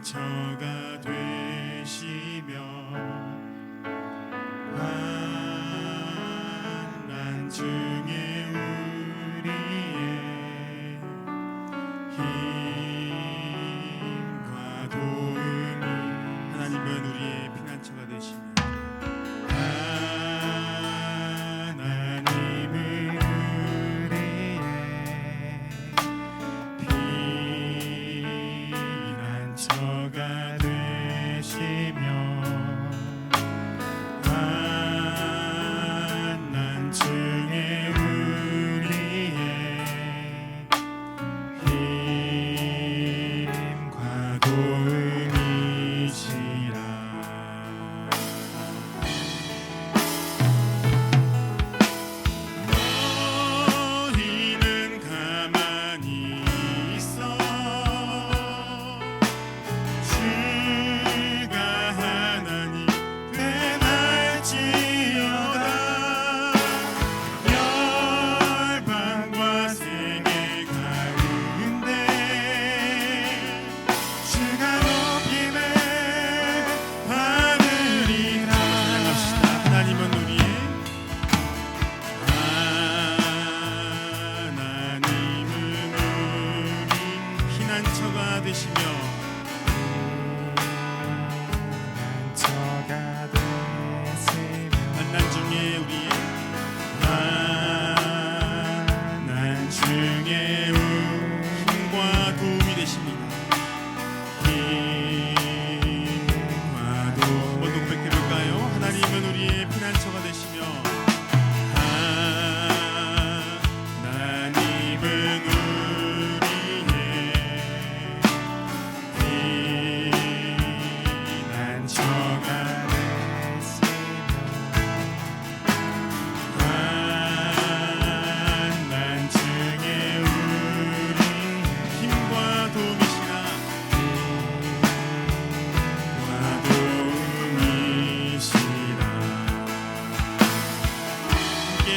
피난처가 되시며 환난 중에 우리의 힘과 도움이 하나님은 우리의 피난처가 되시며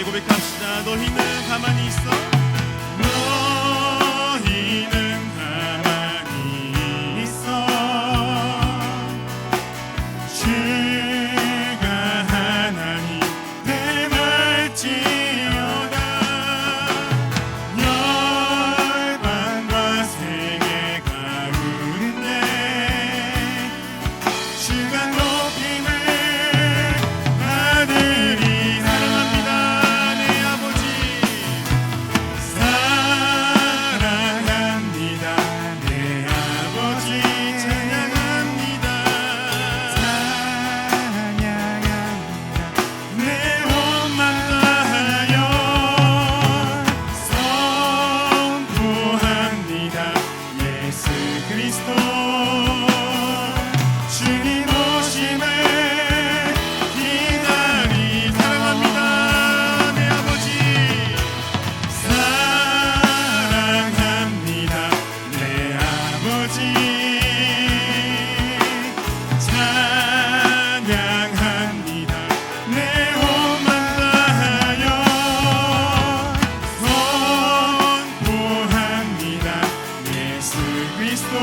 고백합시다. 너희는 가만히 있어. 너희는 가만히 있어. 주가 하나님 대날지어다. 열방과 생애 가운데 주가 높임을 받으리. 사랑합니다. 그리스도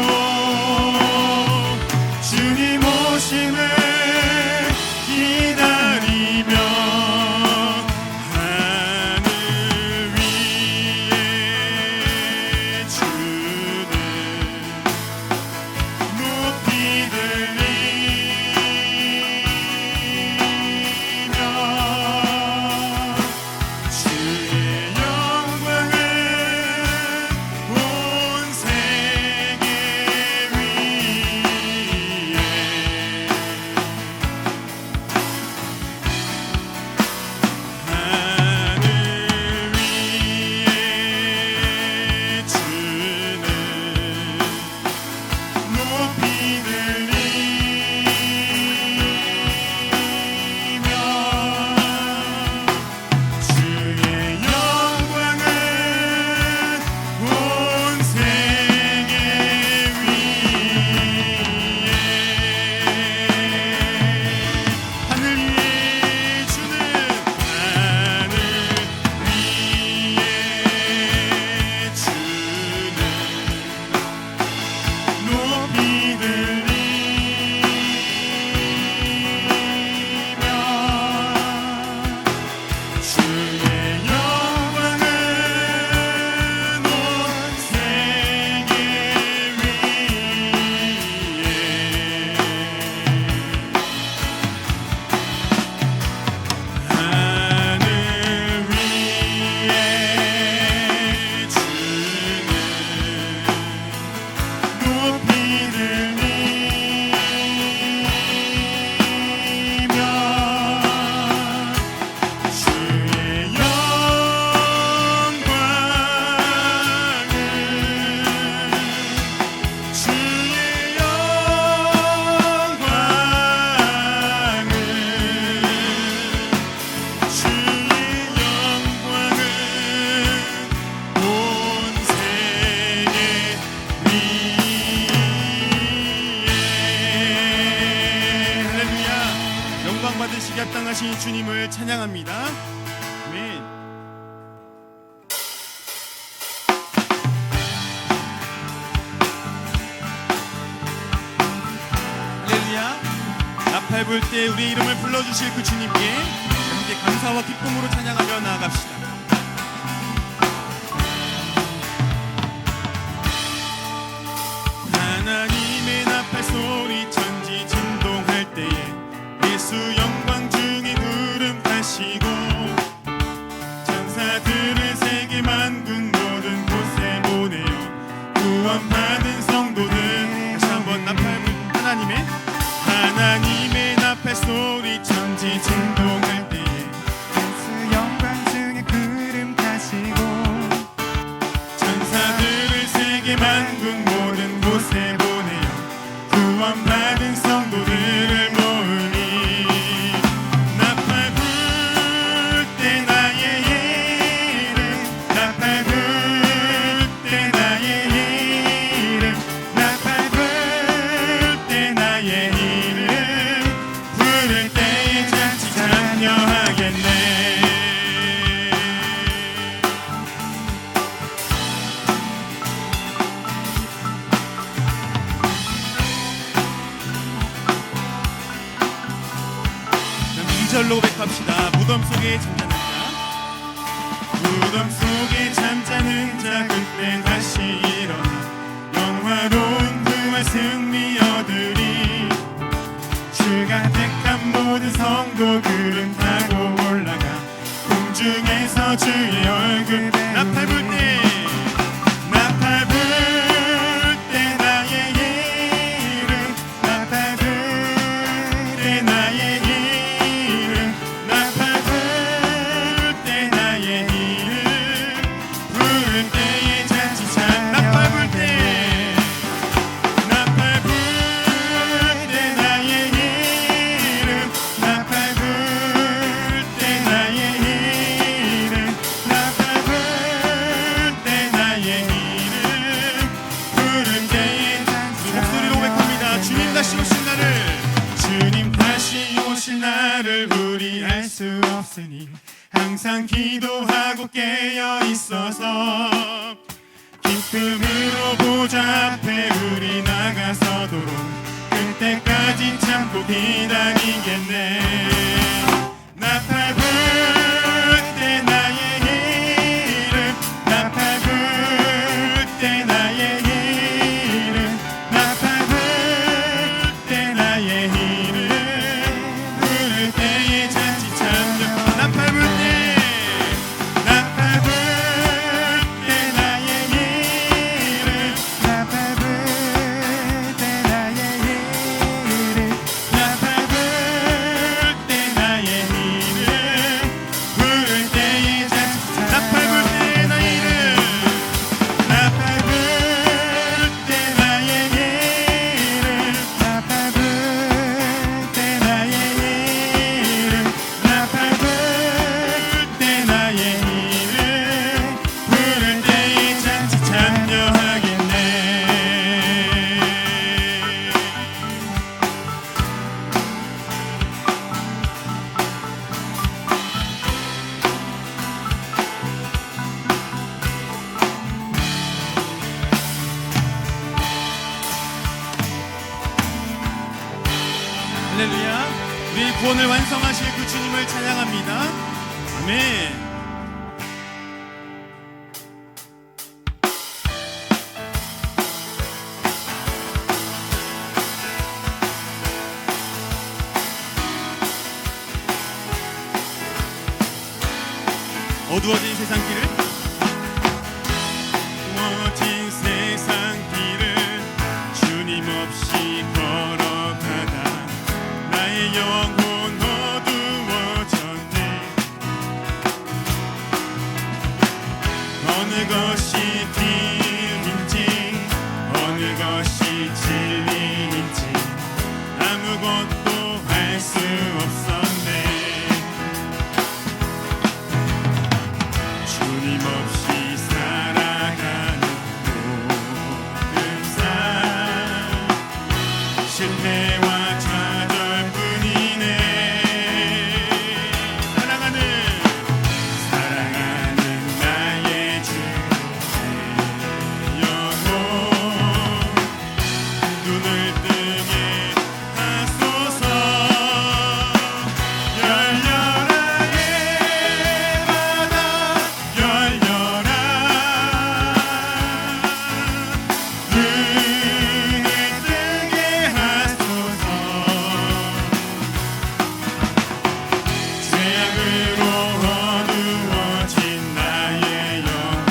믿으며 주의 영광을 주의 영광을 온 세계 위에 할렐루야. 영광 받으시기 합당하신 주님을 찬양합니다. 아멘. 할렐루야. 나팔 불 때 우리 이름을 불러주실 그 주님께 함께 감사와 기쁨으로 찬양하며 나아갑시다. 하나님의 나팔 소리 천지 진동할 때에 예수 영광 중에 구름 타시고 천사들을 세계 만군 모든 곳에 보내어 구원받은 성도들 다시 한번 나팔 불 하나님의 나팔 소리 천지 진동할 때에 예수 영광 중에 구름 타시고 천사들을 세계 만군 모든 곳에 보내어 구원받은 성도들을 모으니 나팔 불 때 나의 이름 나팔 불 때 나의 이름 나팔 불 때 나의 이름 부를 때에 잔치 참여하겠네. 절로 고백합시다. 무덤 속에 잠자는 자 무덤 속에 잠자는 자 그때 다시 일어나 영화로운 부활 승리 얻으리 주가 택한 모든 성도들은 타고 올라가 공중에서 주의 얼굴 나팔 불 때 나팔 불 때 나의 이름 나팔 불 때 나의 나를 우리 알 수 없으니 항상 기도하고 깨어 있어서 기쁨으로 보좌 앞에 우리 나가서도록 그때까지 참고 기다리겠네. 나팔 불 때 나의 이름 나팔 불 때 나의 이름 나팔 불 때 나의 이름 때에 잔치 참여 나팔 불 때 나팔 불 때 나의 이름 나팔 불 때 나의 이름 나팔 불 때 나의 이름 부를 때에 잔치 나팔 불 때 나의 이름 나팔 불 때 나의 이름 나팔 불 때 나의 이름 나팔 불 때 나의 이름 부를 때에 잔치 참여하겠네. 할렐루야. 우리 구원을 완성하실 그 주님을 찬양합니다. 아멘. 어두워진 세상 길을 어두워진 세상 길을 주님 없이 걸어가다 나의 영혼 어두워졌네. 어느 것이 길인지 어느 것이 진리인지 아무것도 알 수 없었네. 주님 없이 살아가는 모든 삶 실패와 좌절뿐이네. 사랑하는 나의 주 영혼 눈을 뜨게 하소서. 열려라 예바다 열려라 눈을 뜨게 하소서. 죄악으로 어두워진 나의 영혼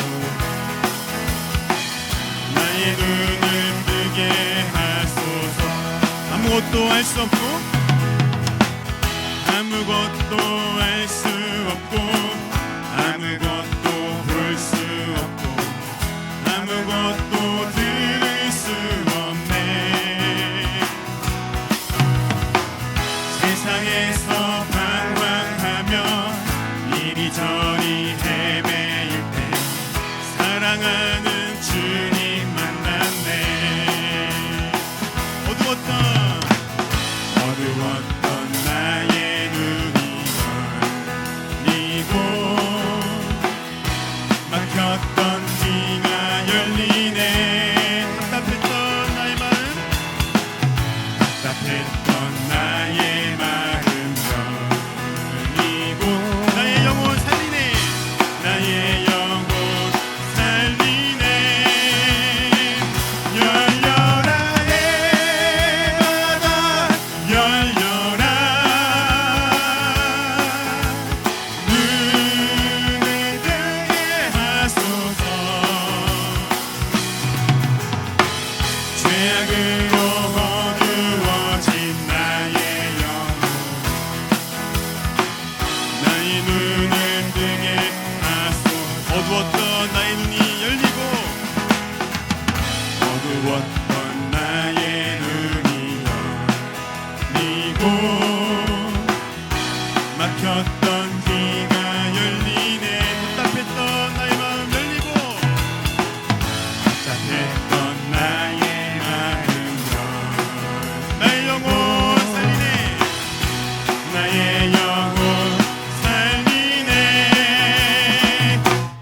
나의 눈을 뜨게 하소서. 아무것도 알 수 없고 아무것도 알 수 없고 아무것도 볼 수 없고 아무것도 들을 수 없네. 세상에서 방황하며 이리저리 헤매일 때 사랑하는 주님 만났네. 어두웠던 나의 눈이 열리고 막혔던 귀가 열리네. 답답했던 나의 마음 열리고 나의 영혼 살리네. 나의 영혼 살리네. 열려라 예바다 열려라 눈을 뜨게 하소서. 죄악으로 어두워진 나의 영혼 나의 눈을 뜨게 하소서. 어두웠던 나의 눈이 열리고 어두웠던 나의 눈이 열리고 막혔던 귀가 열리네. 답답했던 나의 마음 열리고 답답했던 나의 마음 나의 영혼 살리네. 나의 영혼 살리네.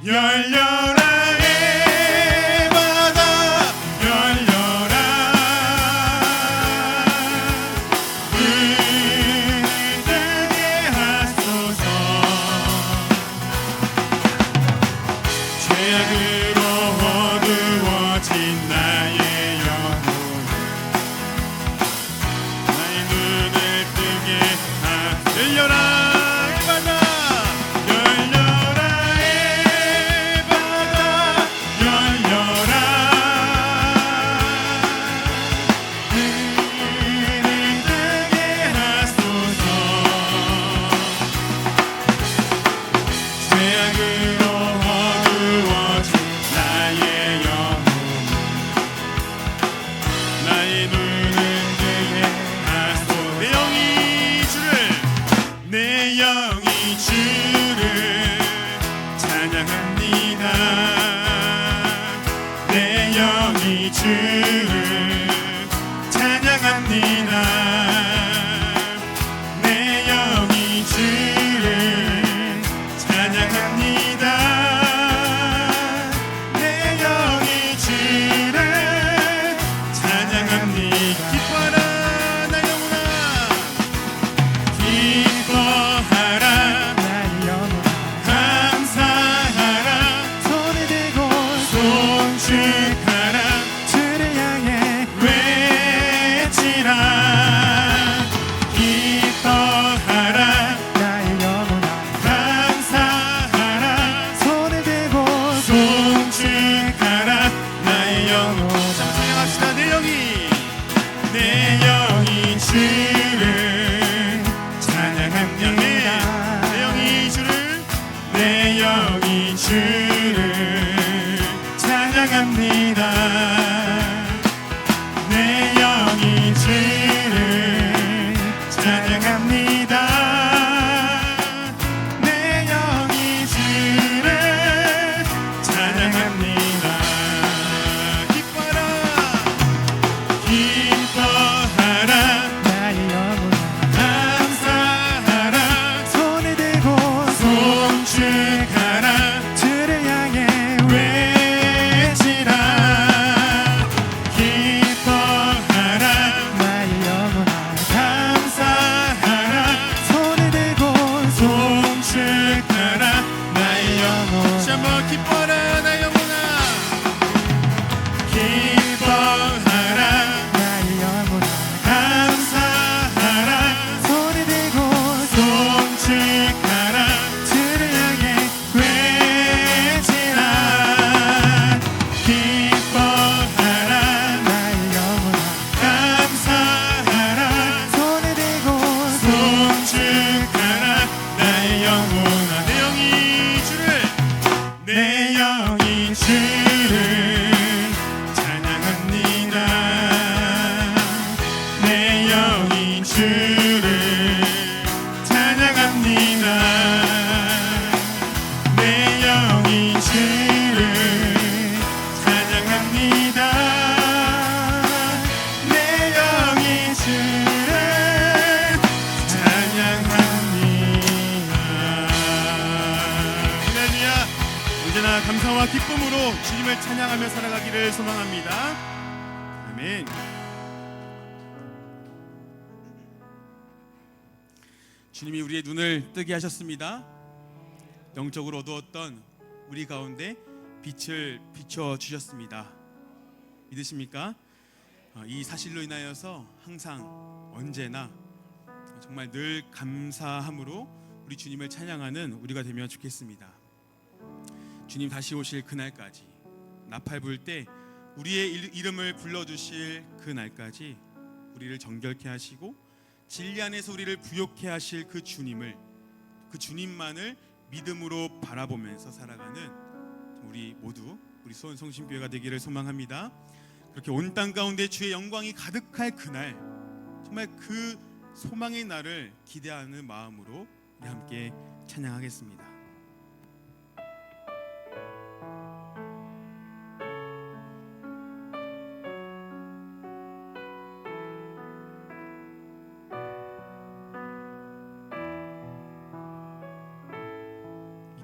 열려라 예바다 열려라 눈을 뜨게 하소서. 죄악으로 어두워진 나의 영혼 나의 눈을 뜨게 열려라 예바다 열려라 예바다 열려라 눈을 뜨게 하소서. 죄악으로 어두워진 나의 영혼 나의 눈을 뜨게 하소서. 내 영이 주를 찬양합니다. 내 영이 주를 찬양합니다. 내 영이 주를 찬양합니다. 내 영이 주를 찬양합니다. 기뻐하라 나 영혼아 기뻐하라 나의 영혼아 감사하라 손을 들고 송축하라 주를 기뻐하라 나의 영혼아 감사하라 손을 들고 송축하라 주를 향해 외치라 기뻐하라 나의 영혼아 감사하라 손을 들고 송축하라 나의 영혼 다시 한번 기뻐하라 나의 영혼아 기뻐하라 나의 영혼아 감사하라 손을 들고 송축하라 주를 향해 외치라 기뻐하라 나의 영혼아 감사하라 손을 들고 송축하라 나의 영혼아 내 영이 주를 찬양합니다 내 영이 주를 찬양합니다 내 영이 주를 찬양합니다 내 영이 주를 찬양합니다 할렐루야 언제나 감사와 기쁨으로 주님을 찬양하며 살아가기를 소망합니다 아멘 주님이 우리의 눈을 뜨게 하셨습니다 영적으로 어두웠던 우리 가운데 빛을 비춰주셨습니다 믿으십니까? 이 사실로 인하여서 항상 언제나 정말 늘 감사함으로 우리 주님을 찬양하는 우리가 되면 좋겠습니다 주님 다시 오실 그날까지 나팔 불 때 우리의 이름을 불러주실 그날까지 우리를 정결케 하시고 진리 안에서 우리를 부욕케 하실 그 주님을 그 주님만을 믿음으로 바라보면서 살아가는 우리 모두 우리 수원 성심교회가 되기를 소망합니다 그렇게 온 땅 가운데 주의 영광이 가득할 그날 정말 그 소망의 날을 기대하는 마음으로 우리 함께 찬양하겠습니다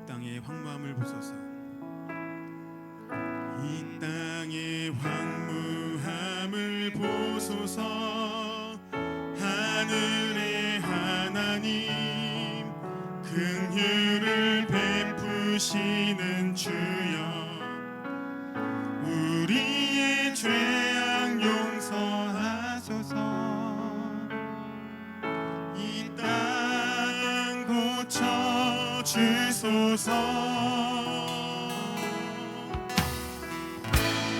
땅의 황무함을 보소서 이 땅의 황무함을 보소서 하늘의 하나님 긍휼을 베푸시는 주여 우리의 죄악 용서하소서 이 땅 고쳐 주소서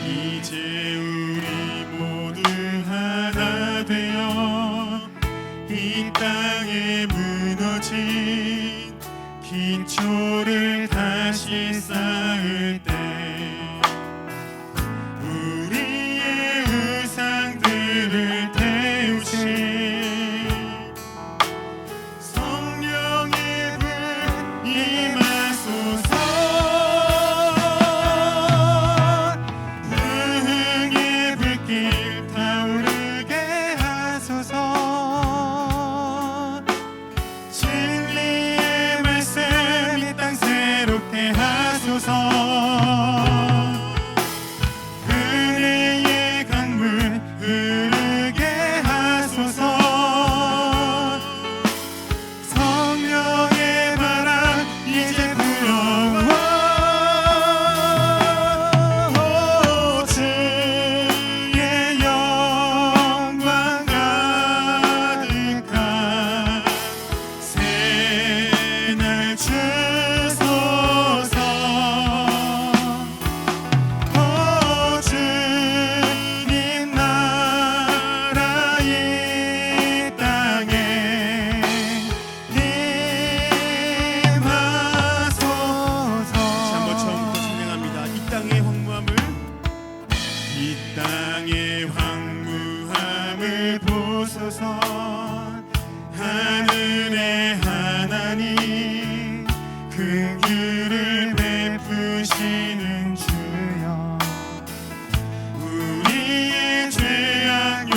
이제 우리 모두 하나 되어 이 땅에 무너진 기초를 다시 쌓을 때 우리의 우상들을 태우신 성령의 불 임하소서 부흥의 불길 타오르게 하소서 진리의 말씀 이 땅 새롭게 하소서 은혜의 강물 흐르게 하소서 성령의 바람 이제 불어와 주의 영광 가득한 새날 주소서 주님 나라 이 땅에 임하소서 다시 한번 처음부터 찬양합니다. 이 땅의 황무함을 보소서 하늘의 하나님 긍휼을 베푸시는 주여 우리의 죄악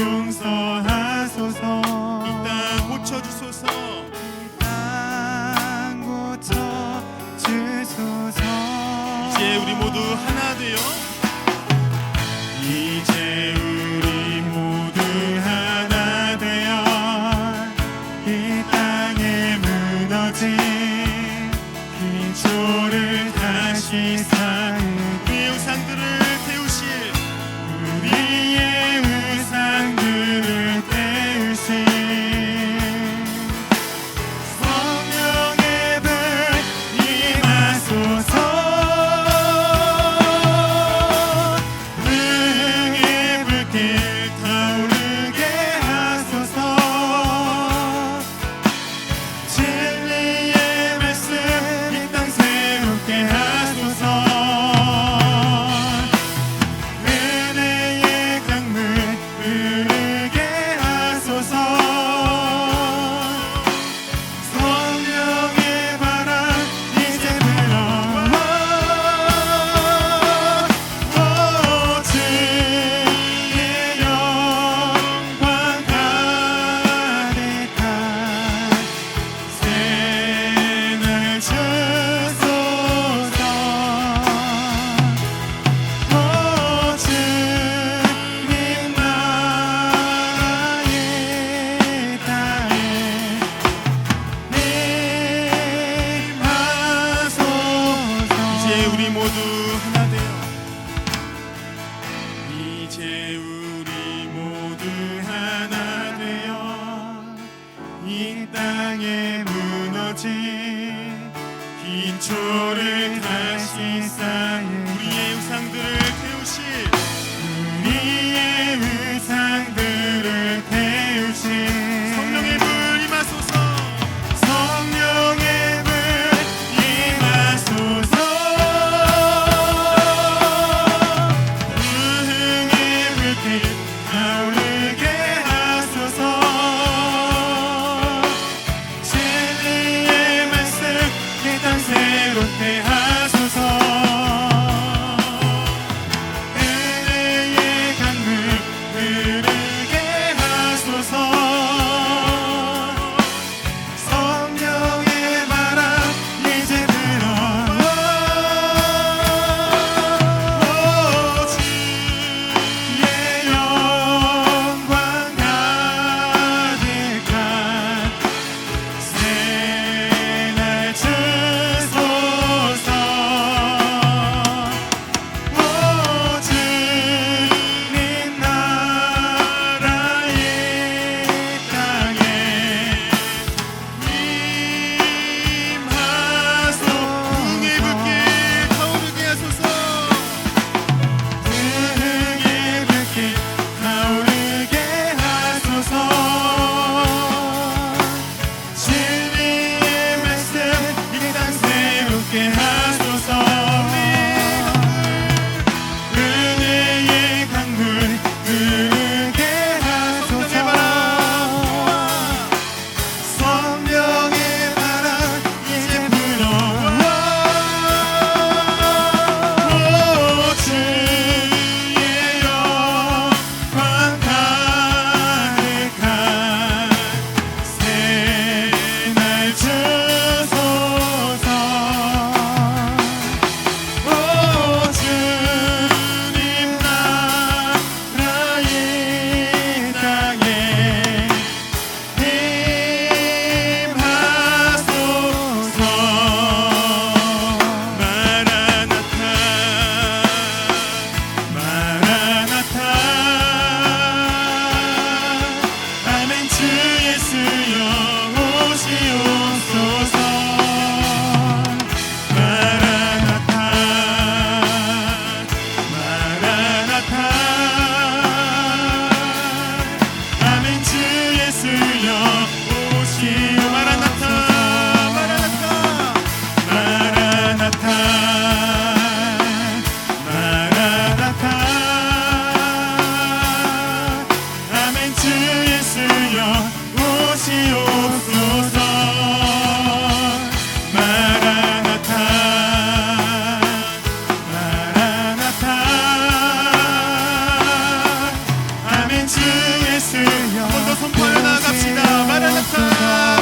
예수여 한 번 더 선포하여 나아갑시다. 마라나타,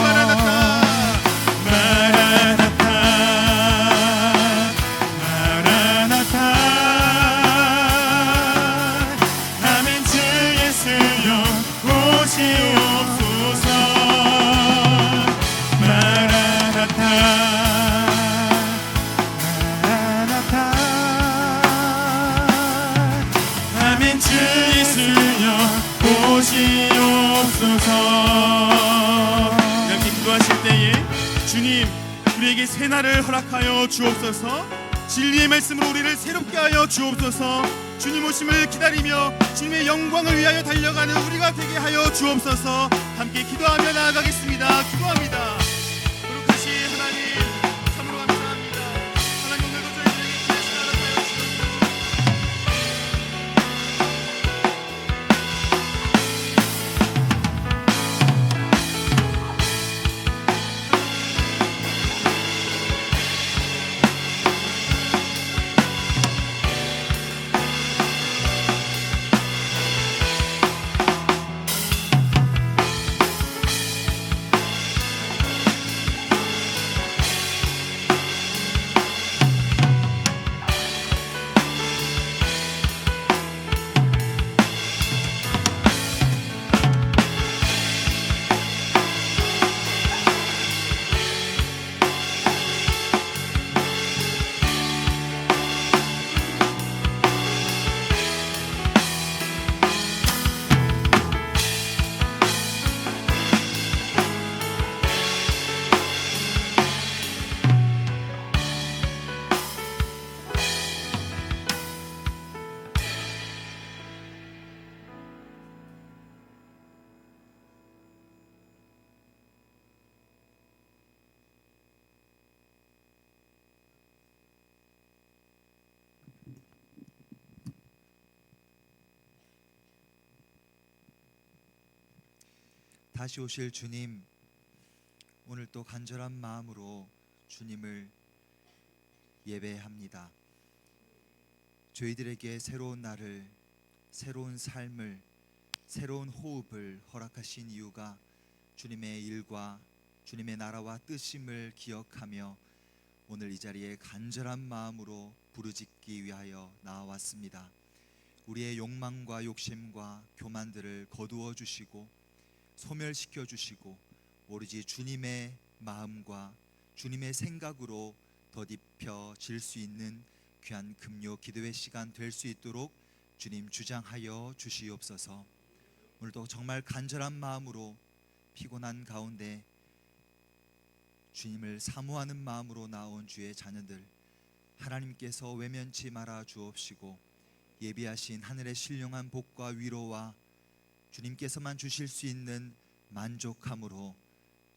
마라나타. 마라나타 마라나타 아멘. 주 예수여 오시옵소서. 마라나타 마라나타 아멘. 주 예수여 오시옵소서. 이렇게 기도하실 때에 주님, 우리에게 새 날을 허락하여 주옵소서. 진리의 말씀으로 우리를 새롭게 하여 주옵소서. 주님 오심을 기다리며 주님의 영광을 위하여 달려가는 우리가 되게 하여 주옵소서. 함께 기도하며 나아가겠습니다. 기도합니다. 거룩하신 하나님, 참으로 감사합니다. 하나님, 오늘도 저희들에게 귀하신 허락하여 주옵소서. 다시 오실 주님, 오늘 또 간절한 마음으로 주님을 예배합니다. 저희들에게 새로운 날을, 새로운 삶을, 새로운 호흡을 허락하신 이유가 주님의 일과 주님의 나라와 뜻임을 기억하며 오늘 이 자리에 간절한 마음으로 부르짖기 위하여 나와왔습니다. 우리의 욕망과 욕심과 교만들을 거두어 주시고 소멸시켜 주시고 오로지 주님의 마음과 주님의 생각으로 덧입혀질 수 있는 귀한 금요 기도의 시간 될 수 있도록 주님 주장하여 주시옵소서. 오늘도 정말 간절한 마음으로 피곤한 가운데 주님을 사모하는 마음으로 나온 주의 자녀들, 하나님께서 외면치 말아 주옵시고 예비하신 하늘의 신령한 복과 위로와 주님께서만 주실 수 있는 만족함으로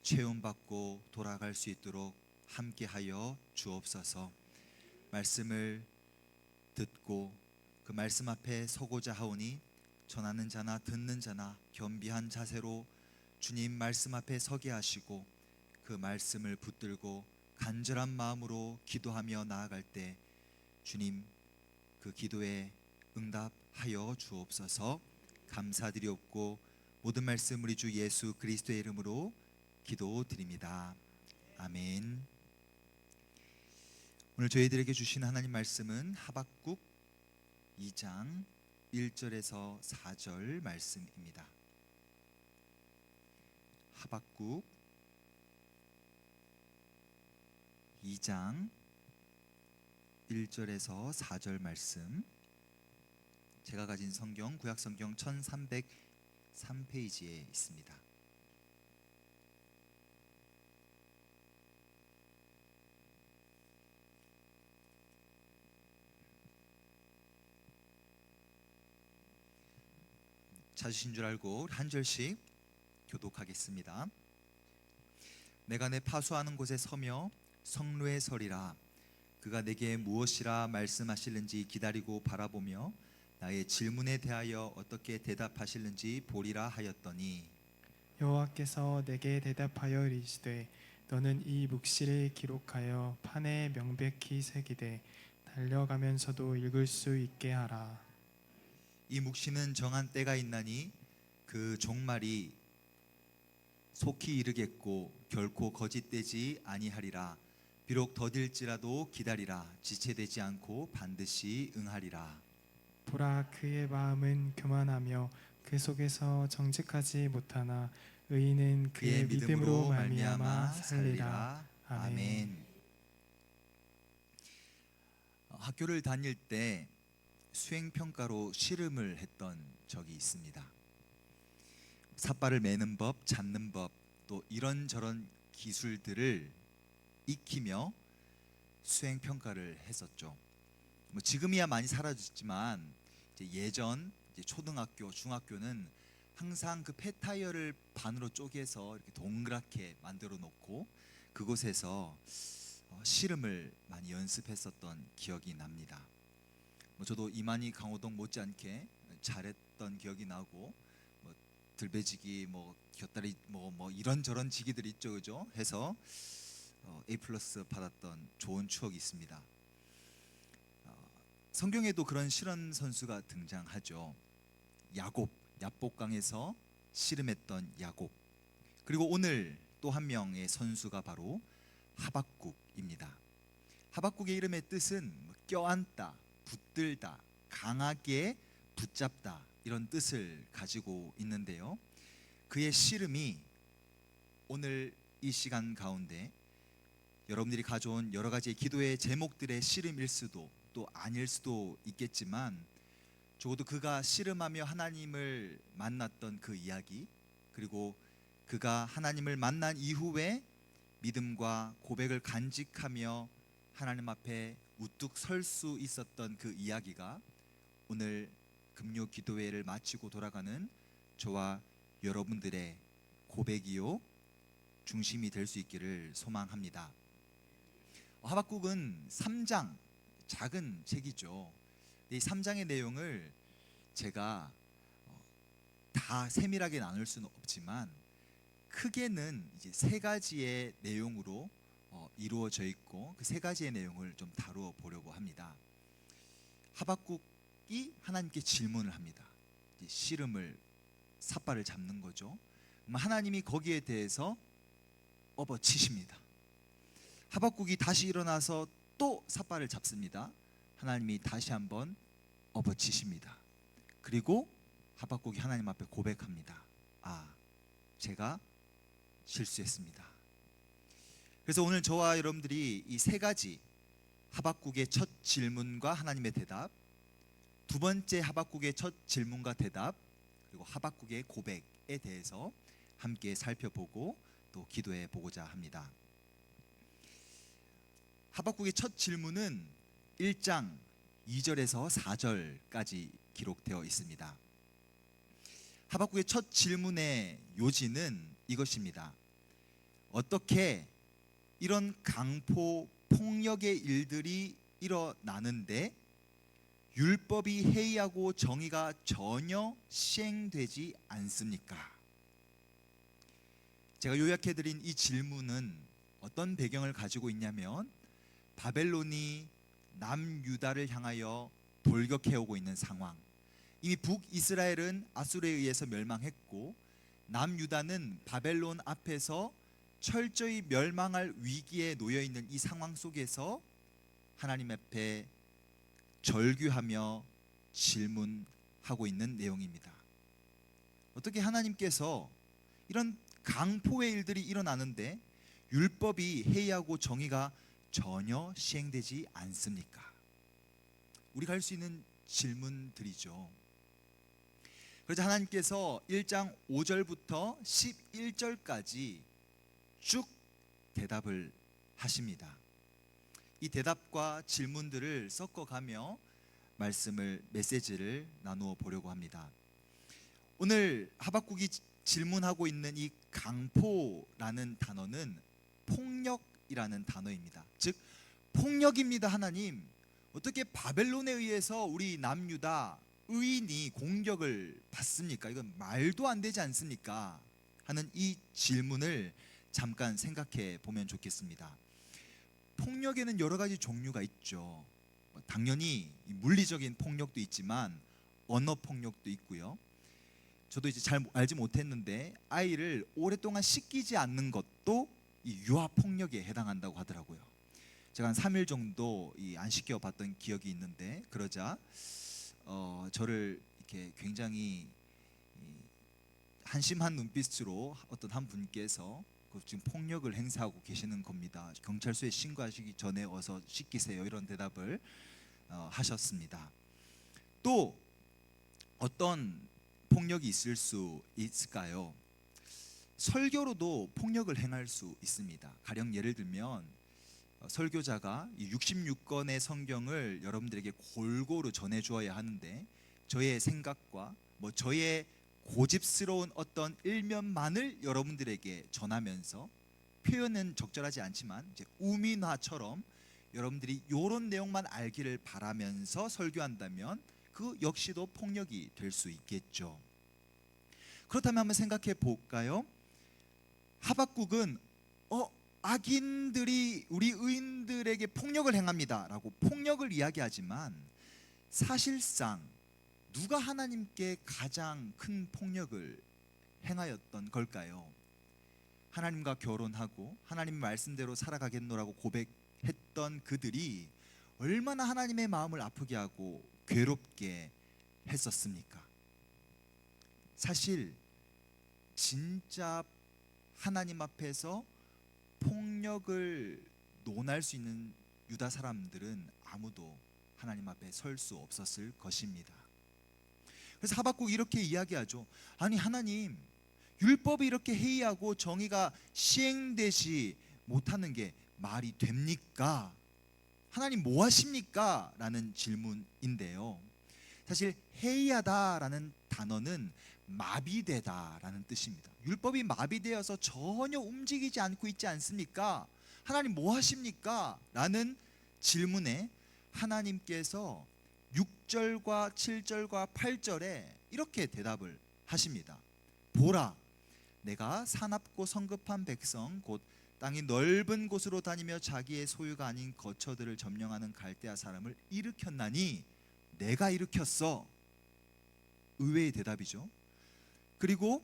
체험받고 돌아갈 수 있도록 함께하여 주옵소서. 말씀을 듣고 그 말씀 앞에 서고자 하오니 전하는 자나 듣는 자나 겸비한 자세로 주님 말씀 앞에 서게 하시고 그 말씀을 붙들고 간절한 마음으로 기도하며 나아갈 때 주님 그 기도에 응답하여 주옵소서. 감사드리옵고 모든 말씀 우리 주 예수 그리스도의 이름으로 기도드립니다. 아멘. 오늘 저희들에게 주신 하나님 말씀은 하박국 2장 1절에서 4절 말씀입니다. 하박국 2장 1절에서 4절 말씀, 제가 가진 성경 구약성경 1303페이지에 있습니다. 찾으신 줄 알고 한 절씩 교독하겠습니다. 내가 내 파수하는 곳에 서며 성루에 서리라. 그가 내게 무엇이라 말씀하실는지 기다리고 바라보며 나의 질문에 대하여 어떻게 대답하실는지 보리라 하였더니 여호와께서 내게 대답하여 이르시되 너는 이 묵시를 기록하여 판에 명백히 새기되 달려가면서도 읽을 수 있게 하라. 이 묵시는 정한 때가 있나니 그 종말이 속히 이르겠고 결코 거짓되지 아니하리라. 비록 더딜지라도 기다리라. 지체되지 않고 반드시 응하리라. 보라 그의 마음은 교만하며 그 속에서 정직하지 못하나 의인은 그의 믿음으로 말미암아 살리라. 아멘. 학교를 다닐 때 수행 평가로 씨름을 했던 적이 있습니다. 삿발을 매는 법, 잡는 법, 또 이런저런 기술들을 익히며 수행 평가를 했었죠. 뭐 지금이야 많이 사라졌지만 이제 예전 이제 초등학교, 중학교는 항상 그 폐타이어를 반으로 쪼개서 이렇게 동그랗게 만들어 놓고 그곳에서 씨름을 많이 연습했었던 기억이 납니다. 뭐 저도 이만희 강호동 못지않게 잘했던 기억이 나고 뭐 들배지기, 뭐 곁다리, 뭐 이런저런 지기들 있죠, 그죠? 해서 A+ 받았던 좋은 추억이 있습니다. 성경에도 그런 실현 선수가 등장하죠. 야곱, 야복강에서 씨름했던 야곱. 그리고 오늘 또 한 명의 선수가 바로 하박국입니다. 하박국의 이름의 뜻은 껴안다, 붙들다, 강하게 붙잡다 이런 뜻을 가지고 있는데요. 그의 씨름이 오늘 이 시간 가운데 여러분들이 가져온 여러 가지 기도의 제목들의 씨름일 수도 또 아닐 수도 있겠지만 적어도 그가 씨름하며 하나님을 만났던 그 이야기, 그리고 그가 하나님을 만난 이후에 믿음과 고백을 간직하며 하나님 앞에 우뚝 설 수 있었던 그 이야기가 오늘 금요 기도회를 마치고 돌아가는 저와 여러분들의 고백이요 중심이 될 수 있기를 소망합니다. 하박국은 3장, 작은 책이죠. 이 3장의 내용을 제가 다 세밀하게 나눌 수는 없지만 크게는 이제 세 가지의 내용으로 이루어져 있고 그 세 가지의 내용을 좀 다루어 보려고 합니다. 하박국이 하나님께 질문을 합니다. 이제 씨름을 삿발을 잡는 거죠. 하나님이 거기에 대해서 업어치십니다. 하박국이 다시 일어나서 또 삿발을 잡습니다. 하나님이 다시 한번 업어치십니다. 그리고 하박국이 하나님 앞에 고백합니다. 제가 실수했습니다. 그래서 오늘 저와 여러분들이 이 세 가지, 하박국의 첫 질문과 하나님의 대답, 두 번째 하박국의 첫 질문과 대답, 그리고 하박국의 고백에 대해서 함께 살펴보고 또 기도해 보고자 합니다. 하박국의 첫 질문은 1장 2절에서 4절까지 기록되어 있습니다. 하박국의 첫 질문의 요지는 이것입니다. 어떻게 이런 강포 폭력의 일들이 일어나는데 율법이 해이하고 정의가 전혀 시행되지 않습니까? 제가 요약해드린 이 질문은 어떤 배경을 가지고 있냐면 바벨론이 남유다를 향하여 돌격해오고 있는 상황, 이미 북이스라엘은 아수르에 의해서 멸망했고 남유다는 바벨론 앞에서 철저히 멸망할 위기에 놓여있는 이 상황 속에서 하나님 앞에 절규하며 질문하고 있는 내용입니다. 어떻게 하나님께서 이런 강포의 일들이 일어나는데 율법이 해이하고 정의가 전혀 시행되지 않습니까? 우리가 할 수 있는 질문들이죠. 그래서 하나님께서 1장 5절부터 11절까지 쭉 대답을 하십니다. 이 대답과 질문들을 섞어가며 메시지를 나누어 보려고 합니다. 오늘 하박국이 질문하고 있는 이 강포라는 단어는 폭력이라는 단어입니다. 즉 폭력입니다. 하나님, 어떻게 바벨론에 의해서 우리 남유다 의인이 공격을 받습니까? 이건 말도 안 되지 않습니까? 하는 이 질문을 잠깐 생각해 보면 좋겠습니다. 폭력에는 여러 가지 종류가 있죠. 당연히 물리적인 폭력도 있지만 언어 폭력도 있고요. 저도 이제 잘 알지 못했는데 아이를 오랫동안 씻기지 않는 것도 이 유아 폭력에 해당한다고 하더라고요. 제가 한 3일 정도 안 씻겨 봤던 기억이 있는데, 그러자 저를 이렇게 굉장히 한심한 눈빛으로 어떤 한 분께서 지금 폭력을 행사하고 계시는 겁니다. 경찰서에 신고하시기 전에 어서 씻기세요. 이런 대답을 하셨습니다. 또 어떤 폭력이 있을 수 있을까요? 설교로도 폭력을 행할 수 있습니다. 가령 예를 들면 설교자가 이 66권의 성경을 여러분들에게 골고루 전해 주어야 하는데, 저의 생각과 저의 고집스러운 어떤 일면만을 여러분들에게 전하면서, 표현은 적절하지 않지만 이제 우민화처럼 여러분들이 이런 내용만 알기를 바라면서 설교한다면 그 역시도 폭력이 될 수 있겠죠. 그렇다면 한번 생각해 볼까요? 하박국은 악인들이 우리 의인들에게 폭력을 행합니다 라고 폭력을 이야기하지만, 사실상 누가 하나님께 가장 큰 폭력을 행하였던 걸까요? 하나님과 결혼하고 하나님 말씀대로 살아가겠노라고 고백했던 그들이 얼마나 하나님의 마음을 아프게 하고 괴롭게 했었습니까? 사실 진짜 하나님 앞에서 폭력을 논할 수 있는 유다 사람들은 아무도 하나님 앞에 설 수 없었을 것입니다. 그래서 하박국이 이렇게 이야기하죠. 아니 하나님, 율법이 이렇게 해이하고 정의가 시행되지 못하는 게 말이 됩니까? 하나님 뭐 하십니까? 라는 질문인데요, 사실 해이하다라는 단어는 마비되다라는 뜻입니다. 율법이 마비되어서 전혀 움직이지 않고 있지 않습니까? 하나님 뭐 하십니까? 라는 질문에 하나님께서 6절과 7절과 8절에 이렇게 대답을 하십니다. 보라, 내가 사납고 성급한 백성 곧 땅이 넓은 곳으로 다니며 자기의 소유가 아닌 거처들을 점령하는 갈대아 사람을 일으켰나니, 내가 일으켰어. 의외의 대답이죠. 그리고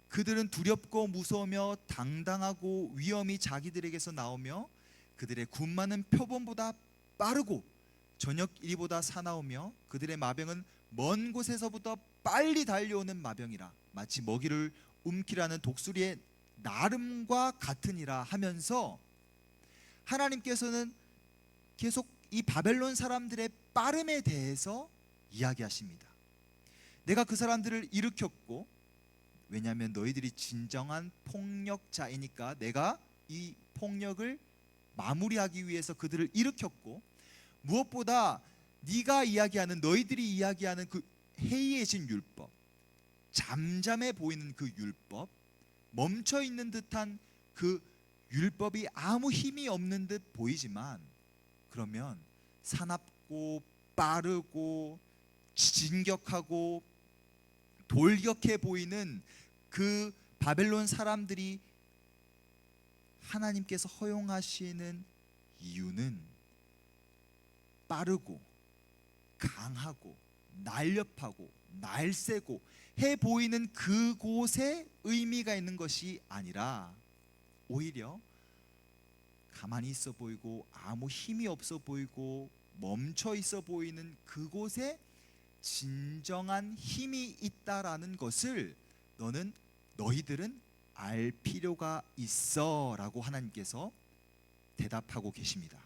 그들은 두렵고 무서우며 당당하고 위엄이 자기들에게서 나오며 그들의 군마는 표범보다 빠르고 저녁 이리보다 사나우며 그들의 마병은 먼 곳에서부터 빨리 달려오는 마병이라, 마치 먹이를 움키라는 독수리의 나름과 같으니라 하면서, 하나님께서는 계속 이 바벨론 사람들의 빠름에 대해서 이야기하십니다. 내가 그 사람들을 일으켰고, 왜냐하면 너희들이 진정한 폭력자이니까 내가 이 폭력을 마무리하기 위해서 그들을 일으켰고, 무엇보다 네가 이야기하는, 너희들이 이야기하는 그 해이해진 율법, 잠잠해 보이는 그 율법, 멈춰 있는 듯한 그 율법이 아무 힘이 없는 듯 보이지만, 그러면 사납고 빠르고 진격하고 돌격해 보이는 그 바벨론 사람들이 하나님께서 허용하시는 이유는 빠르고 강하고 날렵하고 날쌔고 해 보이는 그곳에 의미가 있는 것이 아니라, 오히려 가만히 있어 보이고 아무 힘이 없어 보이고 멈춰 있어 보이는 그곳에 진정한 힘이 있다라는 것을 너희들은 알 필요가 있어 라고 하나님께서 대답하고 계십니다.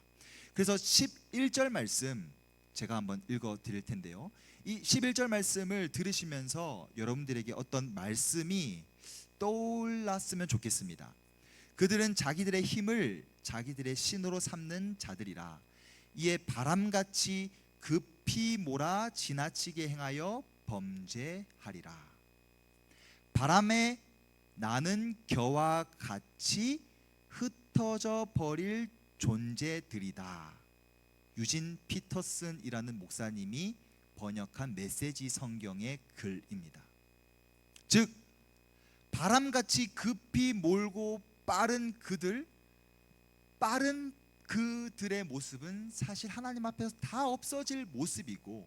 그래서 11절 말씀 제가 한번 읽어 드릴 텐데요, 이 11절 말씀을 들으시면서 여러분들에게 어떤 말씀이 떠올랐으면 좋겠습니다. 그들은 자기들의 힘을 자기들의 신으로 삼는 자들이라, 이에 바람같이 급히 몰아 지나치게 행하여 범죄하리라. 바람에 나는 겨와 같이 흩어져 버릴 존재들이다. 유진 피터슨이라는 목사님이 번역한 메시지 성경의 글입니다. 즉 바람같이 급히 몰고 빠른 그들의 모습은 사실 하나님 앞에서 다 없어질 모습이고,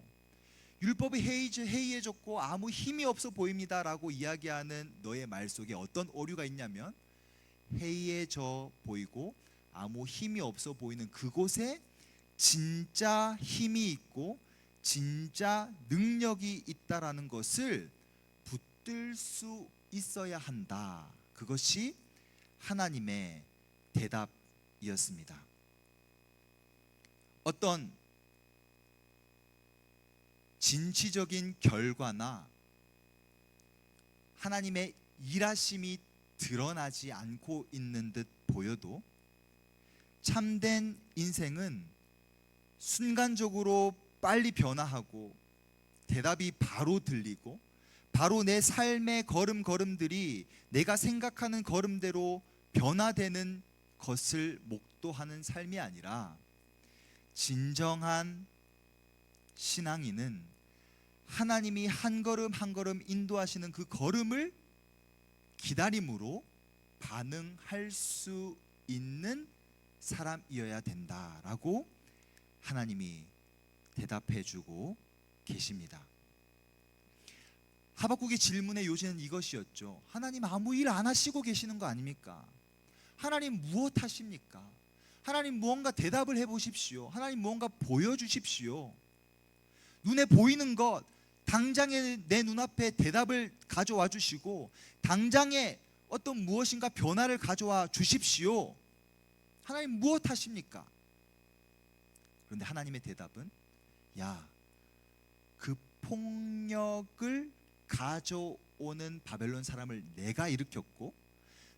율법이 해이해졌고 아무 힘이 없어 보입니다라고 이야기하는 너의 말 속에 어떤 오류가 있냐면, 해이해져 보이고 아무 힘이 없어 보이는 그곳에 진짜 힘이 있고 진짜 능력이 있다라는 것을 붙들 수 있어야 한다. 그것이 하나님의 대답이었습니다. 어떤 진취적인 결과나 하나님의 일하심이 드러나지 않고 있는 듯 보여도 참된 인생은 순간적으로 빨리 변화하고 대답이 바로 들리고 바로 내 삶의 걸음걸음들이 내가 생각하는 걸음대로 변화되는 것을 목도하는 삶이 아니라, 진정한 신앙인은 하나님이 한 걸음 한 걸음 인도하시는 그 걸음을 기다림으로 반응할 수 있는 사람이어야 된다라고 하나님이 대답해 주고 계십니다. 하박국의 질문의 요지는 이것이었죠. 하나님 아무 일 안 하시고 계시는 거 아닙니까? 하나님 무엇 하십니까? 하나님 무언가 대답을 해보십시오. 하나님 무언가 보여주십시오. 눈에 보이는 것, 당장에 내 눈앞에 대답을 가져와 주시고 당장에 어떤 무엇인가 변화를 가져와 주십시오. 하나님 무엇 하십니까? 그런데 하나님의 대답은, 야, 그 폭력을 가져오는 바벨론 사람을 내가 일으켰고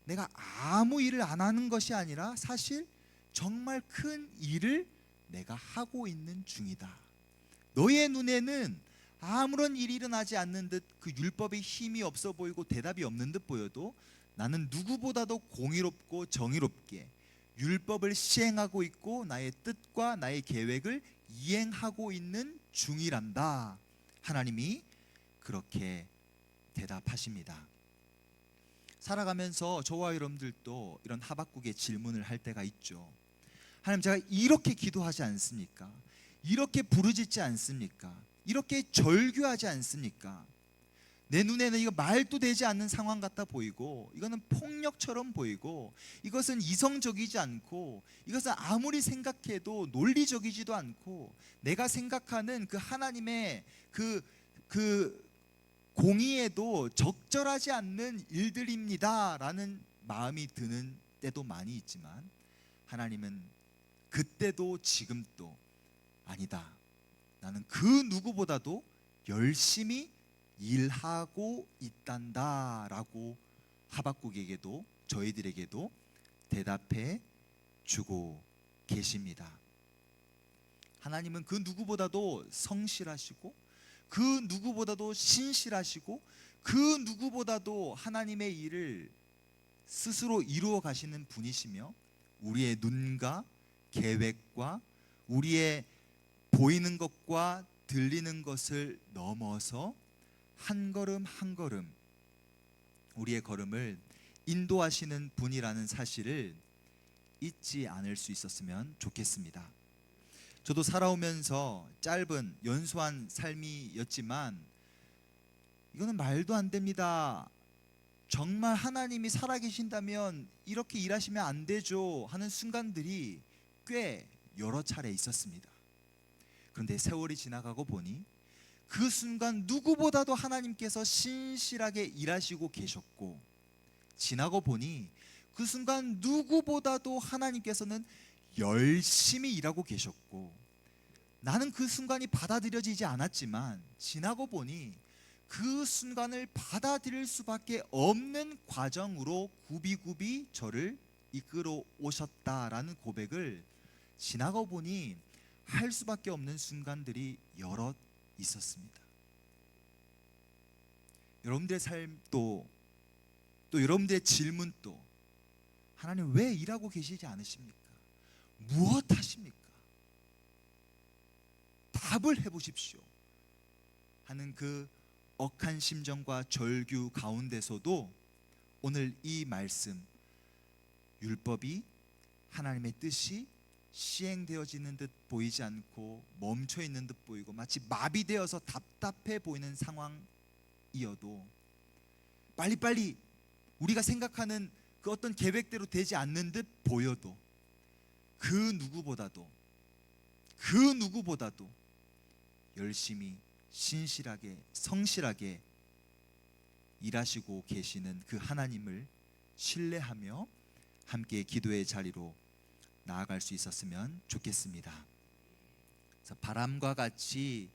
내가 아무 일을 안 하는 것이 아니라 사실 정말 큰 일을 내가 하고 있는 중이다. 너의 눈에는 아무런 일이 일어나지 않는 듯 그 율법에 힘이 없어 보이고 대답이 없는 듯 보여도 나는 누구보다도 공의롭고 정의롭게 율법을 시행하고 있고 나의 뜻과 나의 계획을 이행하고 있는 중이란다. 하나님이 그렇게 대답하십니다. 살아가면서 저와 여러분들도 이런 하박국의 질문을 할 때가 있죠. 하나님, 제가 이렇게 기도하지 않습니까? 이렇게 부르짖지 않습니까? 이렇게 절규하지 않습니까? 내 눈에는 이거 말도 되지 않는 상황 같아 보이고 이거는 폭력처럼 보이고 이것은 이성적이지 않고 이것은 아무리 생각해도 논리적이지도 않고 내가 생각하는 그 하나님의 그 공의에도 적절하지 않는 일들입니다 라는 마음이 드는 때도 많이 있지만, 하나님은 그때도 지금도 아니다, 나는 그 누구보다도 열심히 일하고 있단다 라고 하박국에게도 저희들에게도 대답해 주고 계십니다. 하나님은 그 누구보다도 성실하시고 그 누구보다도 신실하시고 그 누구보다도 하나님의 일을 스스로 이루어 가시는 분이시며, 우리의 눈과 계획과 우리의 보이는 것과 들리는 것을 넘어서 한 걸음 한 걸음 우리의 걸음을 인도하시는 분이라는 사실을 잊지 않을 수 있었으면 좋겠습니다. 저도 살아오면서 짧은 연소한 삶이었지만 이거는 말도 안 됩니다, 정말 하나님이 살아계신다면 이렇게 일하시면 안 되죠 하는 순간들이 꽤 여러 차례 있었습니다. 그런데 세월이 지나가고 보니 그 순간 누구보다도 하나님께서 신실하게 일하시고 계셨고, 지나고 보니 그 순간 누구보다도 하나님께서는 열심히 일하고 계셨고, 나는 그 순간이 받아들여지지 않았지만 지나고 보니 그 순간을 받아들일 수밖에 없는 과정으로 굽이굽이 저를 이끌어 오셨다라는 고백을 지나고 보니 할 수밖에 없는 순간들이 여럿 있었습니다. 여러분들의 삶도 또 여러분들의 질문도, 하나님 왜 일하고 계시지 않으십니까? 무엇 하십니까? 답을 해보십시오 하는 그 억한 심정과 절규 가운데서도 오늘 이 말씀, 율법이 하나님의 뜻이 시행되어지는 듯 보이지 않고 멈춰 있는 듯 보이고 마치 마비되어서 답답해 보이는 상황이어도 빨리빨리 우리가 생각하는 그 어떤 계획대로 되지 않는 듯 보여도 그 누구보다도 열심히 신실하게 성실하게 일하시고 계시는 그 하나님을 신뢰하며 함께 기도의 자리로 나아갈 수 있었으면 좋겠습니다. 그래서 바람과 같이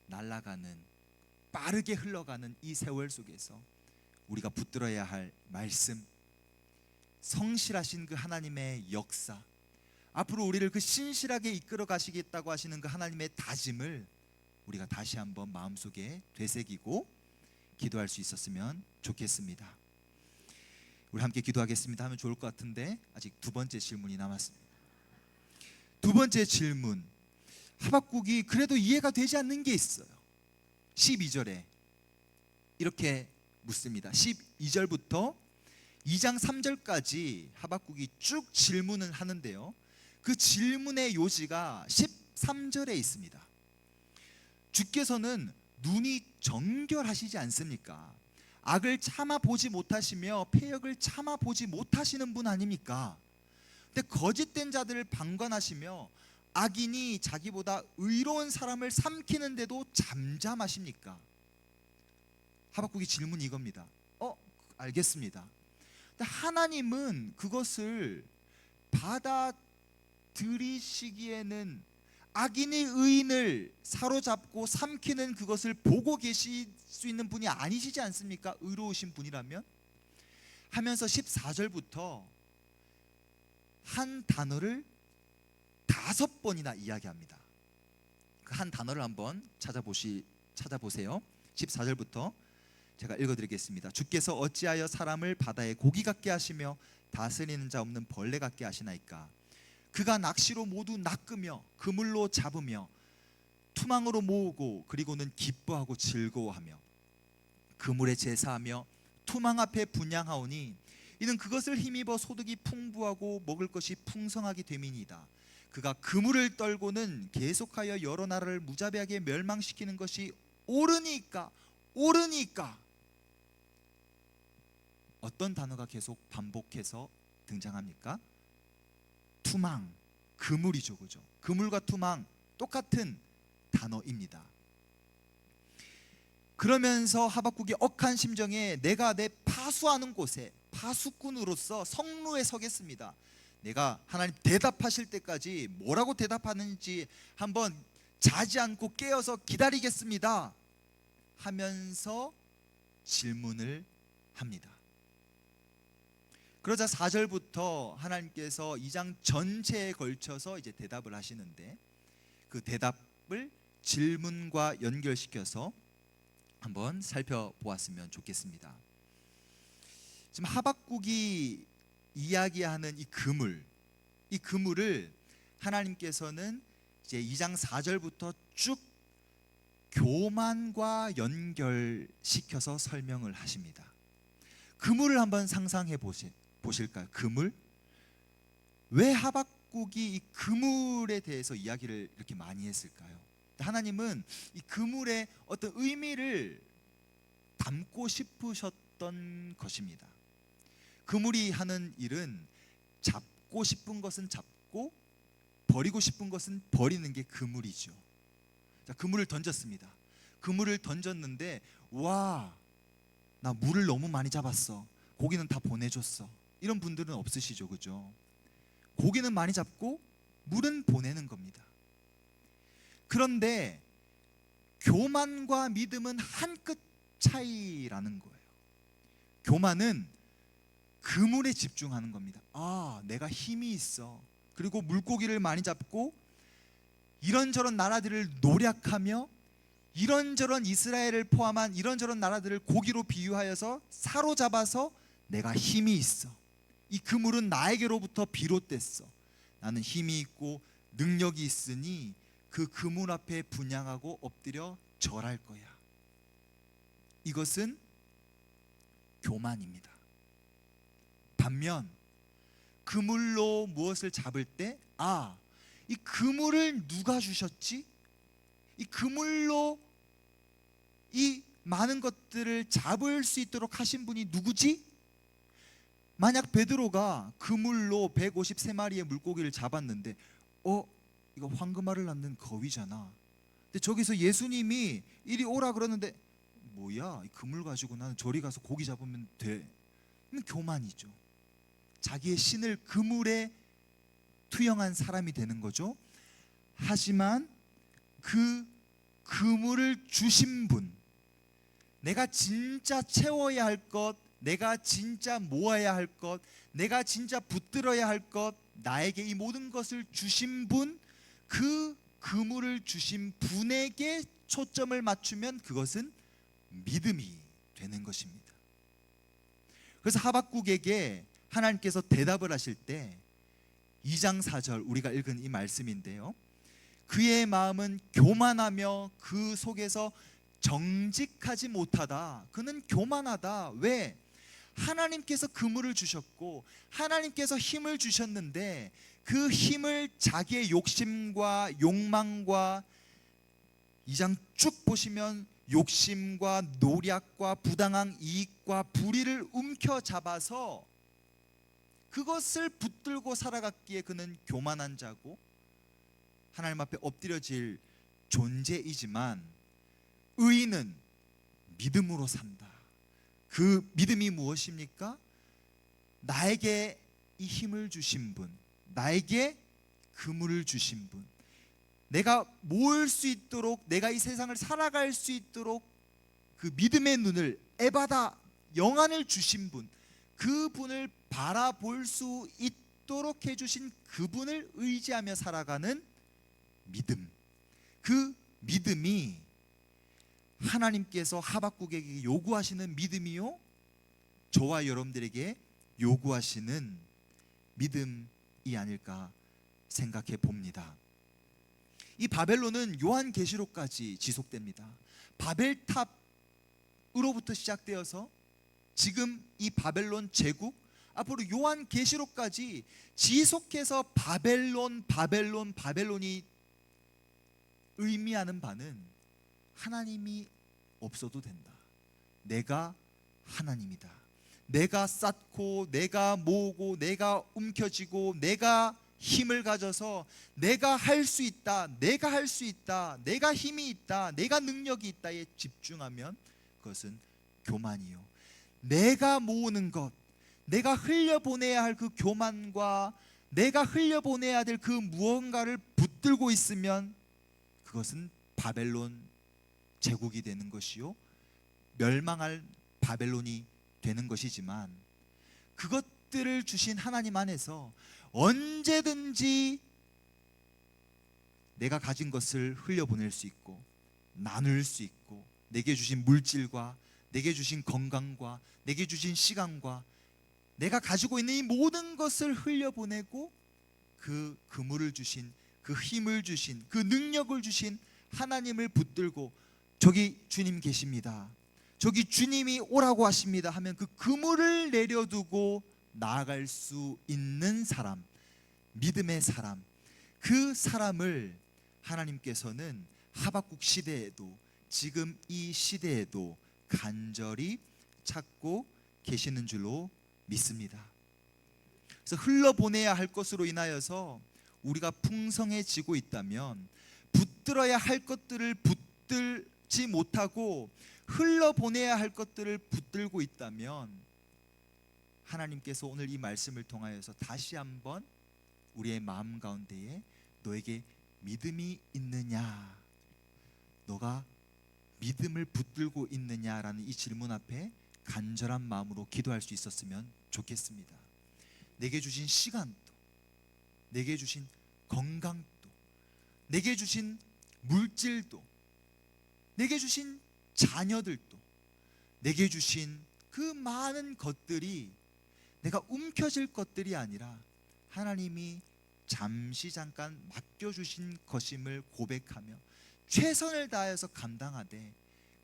날아가는 빠르게 흘러가는 이 세월 속에서 우리가 붙들어야 할 말씀, 성실하신 그 하나님의 역사, 앞으로 우리를 그 신실하게 이끌어 가시겠다고 하시는 그 하나님의 다짐을 우리가 다시 한번 마음속에 되새기고 기도할 수 있었으면 좋겠습니다. 우리 함께 기도하겠습니다 하면 좋을 것 같은데 아직 두 번째 질문이 남았습니다. 두 번째 질문, 하박국이 그래도 이해가 되지 않는 게 있어요. 12절에 이렇게 묻습니다. 12절부터 2장 3절까지 하박국이 쭉 질문을 하는데요, 그 질문의 요지가 13절에 있습니다. 주께서는 눈이 정결하시지 않습니까? 악을 참아 보지 못하시며 패역을 참아 보지 못하시는 분 아닙니까? 근데 거짓된 자들을 방관하시며 악인이 자기보다 의로운 사람을 삼키는데도 잠잠하십니까? 하박국의 질문이 이겁니다. 알겠습니다. 근데 하나님은 그것을 받아들이시기에는 악인이 의인을 사로잡고 삼키는 그것을 보고 계실 수 있는 분이 아니시지 않습니까? 의로우신 분이라면? 하면서 14절부터 한 단어를 5번이나 이야기합니다. 그 한 단어를 한번 찾아보세요. 14절부터 제가 읽어드리겠습니다. 주께서 어찌하여 사람을 바다의 고기 같게 하시며 다스리는 자 없는 벌레 같게 하시나이까? 그가 낚시로 모두 낚으며 그물로 잡으며 투망으로 모으고 그리고는 기뻐하고 즐거워하며 그물에 제사하며 투망 앞에 분향하오니 이는 그것을 힘입어 소득이 풍부하고 먹을 것이 풍성하게 됨이니이다. 그가 그물을 떨고는 계속하여 여러 나라를 무자비하게 멸망시키는 것이 옳으니까. 어떤 단어가 계속 반복해서 등장합니까? 투망, 그물이죠, 그죠? 그물과 투망 똑같은 단어입니다. 그러면서 하박국이 억한 심정에 내가 내 파수하는 곳에 파수꾼으로서 성루에 서겠습니다. 내가 하나님 대답하실 때까지 뭐라고 대답하는지 한번 자지 않고 깨어서 기다리겠습니다 하면서 질문을 합니다. 그러자 4절부터 하나님께서 2장 전체에 걸쳐서 이제 대답을 하시는데 그 대답을 질문과 연결시켜서 한번 살펴보았으면 좋겠습니다. 지금 하박국이 이야기하는 이 그물을 하나님께서는 이제 2장 4절부터 쭉 교만과 연결시켜서 설명을 하십니다. 그물을 한번 상상해 보실까요? 그물? 왜 하박국이 이 그물에 대해서 이야기를 이렇게 많이 했을까요? 하나님은 이 그물의 어떤 의미를 담고 싶으셨던 것입니다. 그물이 하는 일은 잡고 싶은 것은 잡고 버리고 싶은 것은 버리는 게 그물이죠. 자, 그물을 던졌습니다. 그물을 던졌는데 와, 나 물을 너무 많이 잡았어. 고기는 다 보내줬어. 이런 분들은 없으시죠, 그죠? 고기는 많이 잡고 물은 보내는 겁니다. 그런데 교만과 믿음은 한 끗 차이라는 거예요. 교만은 그물에 집중하는 겁니다. 내가 힘이 있어. 그리고 물고기를 많이 잡고 이런저런 나라들을 노략하며 이런저런 이스라엘을 포함한 이런저런 나라들을 고기로 비유하여서 사로잡아서 내가 힘이 있어. 이 그물은 나에게로부터 비롯됐어. 나는 힘이 있고 능력이 있으니 그 그물 앞에 분향하고 엎드려 절할 거야. 이것은 교만입니다. 반면 그물로 무엇을 잡을 때 이 그물을 누가 주셨지? 이 그물로 이 많은 것들을 잡을 수 있도록 하신 분이 누구지? 만약 베드로가 그물로 153마리의 물고기를 잡았는데 이거 황금알을 낳는 거위잖아. 근데 저기서 예수님이 이리 오라 그러는데 뭐야, 이 그물 가지고 나는 저리 가서 고기 잡으면 돼. 교만이죠. 자기의 신을 그물에 투영한 사람이 되는 거죠. 하지만 그 그물을 주신 분, 내가 진짜 채워야 할 것, 내가 진짜 모아야 할 것, 내가 진짜 붙들어야 할 것, 나에게 이 모든 것을 주신 분, 그 그물을 주신 분에게 초점을 맞추면 그것은 믿음이 되는 것입니다. 그래서 하박국에게 하나님께서 대답을 하실 때 2장 4절 우리가 읽은 이 말씀인데요, 그의 마음은 교만하며 그 속에서 정직하지 못하다. 그는 교만하다. 왜? 하나님께서 그물을 주셨고 하나님께서 힘을 주셨는데 그 힘을 자기의 욕심과 욕망과, 2장 쭉 보시면 욕심과 노략과 부당한 이익과 불의를 움켜잡아서 그것을 붙들고 살아갔기에 그는 교만한 자고 하나님 앞에 엎드려질 존재이지만, 의인은 믿음으로 산다. 그 믿음이 무엇입니까? 나에게 이 힘을 주신 분, 나에게 그물을 주신 분, 내가 모을 수 있도록, 내가 이 세상을 살아갈 수 있도록 그 믿음의 눈을, 에바다, 영안을 주신 분, 그분을 바라볼 수 있도록 해주신 그분을 의지하며 살아가는 믿음. 그 믿음이 하나님께서 하박국에게 요구하시는 믿음이요, 저와 여러분들에게 요구하시는 믿음이 아닐까 생각해 봅니다. 이 바벨론은 요한계시록까지 지속됩니다. 바벨탑으로부터 시작되어서 지금 이 바벨론 제국, 앞으로 요한계시록까지 지속해서 바벨론이 의미하는 바는 하나님이 없어도 된다. 내가 하나님이다. 내가 쌓고 내가 모으고 내가 움켜쥐고 내가 힘을 가져서 내가 할 수 있다, 내가 할 수 있다, 내가 힘이 있다, 내가 능력이 있다에 집중하면 그것은 교만이요, 내가 모으는 것, 내가 흘려보내야 할 그 교만과 내가 흘려보내야 될 그 무언가를 붙들고 있으면 그것은 바벨론 제국이 되는 것이요, 멸망할 바벨론이 되는 것이지만, 그것들을 주신 하나님 안에서 언제든지 내가 가진 것을 흘려보낼 수 있고 나눌 수 있고, 내게 주신 물질과 내게 주신 건강과 내게 주신 시간과 내가 가지고 있는 이 모든 것을 흘려보내고 그 그물을 주신, 그 힘을 주신, 그 능력을 주신 하나님을 붙들고, 저기 주님 계십니다, 저기 주님이 오라고 하십니다 하면 그 그물을 내려두고 나아갈 수 있는 사람, 믿음의 사람, 그 사람을 하나님께서는 하박국 시대에도 지금 이 시대에도 간절히 찾고 계시는 줄로 믿습니다. 그래서 흘러보내야 할 것으로 인하여서 우리가 풍성해지고 있다면, 붙들어야 할 것들을 붙들지 못하고 흘러보내야 할 것들을 붙들고 있다면, 하나님께서 오늘 이 말씀을 통하여서 다시 한번 우리의 마음 가운데에 너에게 믿음이 있느냐, 너가 믿음을 붙들고 있느냐라는 이 질문 앞에 간절한 마음으로 기도할 수 있었으면 좋겠습니다. 내게 주신 시간도, 내게 주신 건강도, 내게 주신 물질도, 내게 주신 자녀들도, 내게 주신 그 많은 것들이 내가 움켜쥘 것들이 아니라 하나님이 잠시 잠깐 맡겨주신 것임을 고백하며 최선을 다해서 감당하되,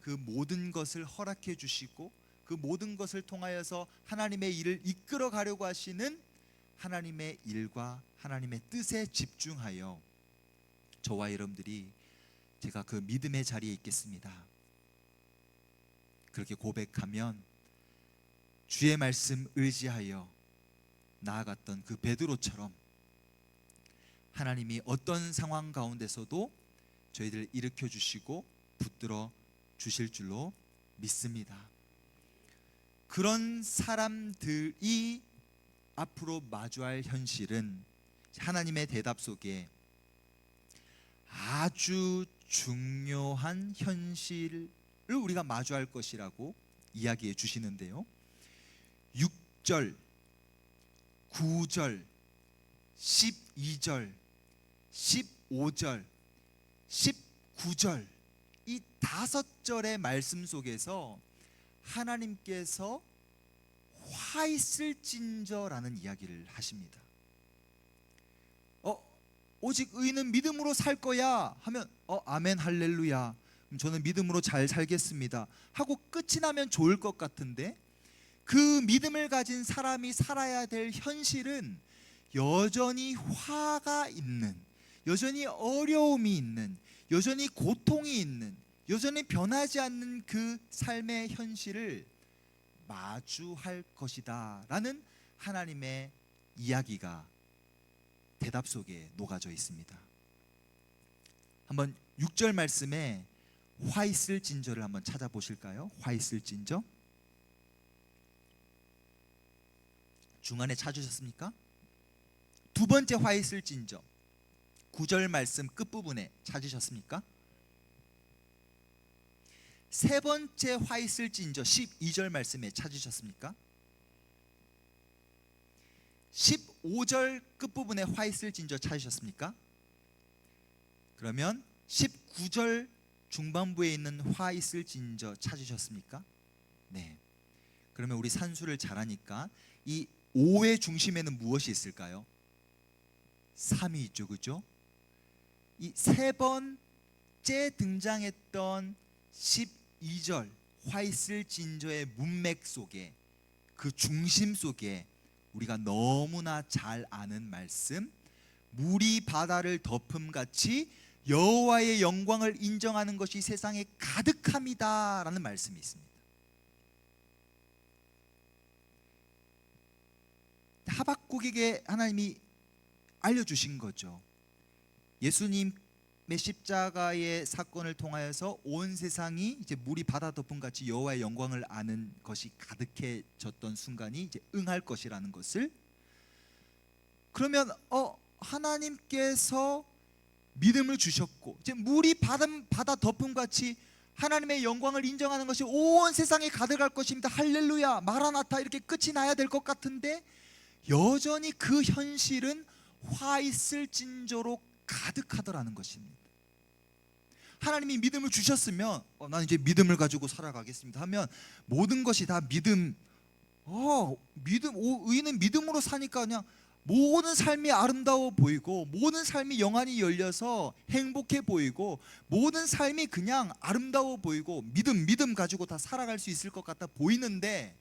그 모든 것을 허락해 주시고 그 모든 것을 통하여서 하나님의 일을 이끌어 가려고 하시는 하나님의 일과 하나님의 뜻에 집중하여 저와 여러분들이 제가 그 믿음의 자리에 있겠습니다. 그렇게 고백하면 주의 말씀 의지하여 나아갔던 그 베드로처럼 하나님이 어떤 상황 가운데서도 저희들을 일으켜 주시고 붙들어 주실 줄로 믿습니다. 그런 사람들이 앞으로 마주할 현실은 하나님의 대답 속에 아주 중요한 현실을 우리가 마주할 것이라고 이야기해 주시는데요. 6절, 9절, 12절, 15절, 19절 이 5절의 말씀 속에서 하나님께서 화 있을진저라는 이야기를 하십니다. 오직 의인은 믿음으로 살 거야 하면 아멘 할렐루야, 저는 믿음으로 잘 살겠습니다 하고 끝이 나면 좋을 것 같은데, 그 믿음을 가진 사람이 살아야 될 현실은 여전히 화가 있는, 여전히 어려움이 있는, 여전히 고통이 있는, 여전히 변하지 않는 그 삶의 현실을 마주할 것이다 라는 하나님의 이야기가 대답 속에 녹아져 있습니다. 한번 6절 말씀에 화 있을진저를 한번 찾아보실까요? 화 있을진저 중간에 찾으셨습니까? 두 번째 화 있을진저 9절 말씀 끝부분에 찾으셨습니까? 세 번째 화 있을진저 12절 말씀에 찾으셨습니까? 15절 끝부분에 화 있을진저 찾으셨습니까? 그러면 19절 중반부에 있는 화 있을진저 찾으셨습니까? 네. 그러면 우리 산수를 잘하니까 이 5의 중심에는 무엇이 있을까요? 3이 있죠, 그죠? 이 세 번째 등장했던 12절 화 있을진저의 문맥 속에, 그 중심 속에 우리가 너무나 잘 아는 말씀, 물이 바다를 덮음같이 여호와의 영광을 인정하는 것이 세상에 가득합니다 라는 말씀이 있습니다. 하박국에게 하나님이 알려주신 거죠. 예수님의 십자가의 사건을 통하여서 온 세상이 이제 물이 바다 덮음 같이 여호와의 영광을 아는 것이 가득해졌던 순간이 이제 응할 것이라는 것을, 그러면 하나님께서 믿음을 주셨고 이제 물이 바다 덮음 같이 하나님의 영광을 인정하는 것이 온 세상에 가득할 것입니다. 할렐루야, 마라나타 이렇게 끝이 나야 될 것 같은데 여전히 그 현실은 화 있을진저로 가득하더라는 것입니다. 하나님이 믿음을 주셨으면 나는 이제 믿음을 가지고 살아가겠습니다 하면 모든 것이 다 믿음, 의인은 믿음으로 사니까 그냥 모든 삶이 아름다워 보이고 모든 삶이 영안이 열려서 행복해 보이고 모든 삶이 그냥 아름다워 보이고 믿음 가지고 다 살아갈 수 있을 것 같아 보이는데,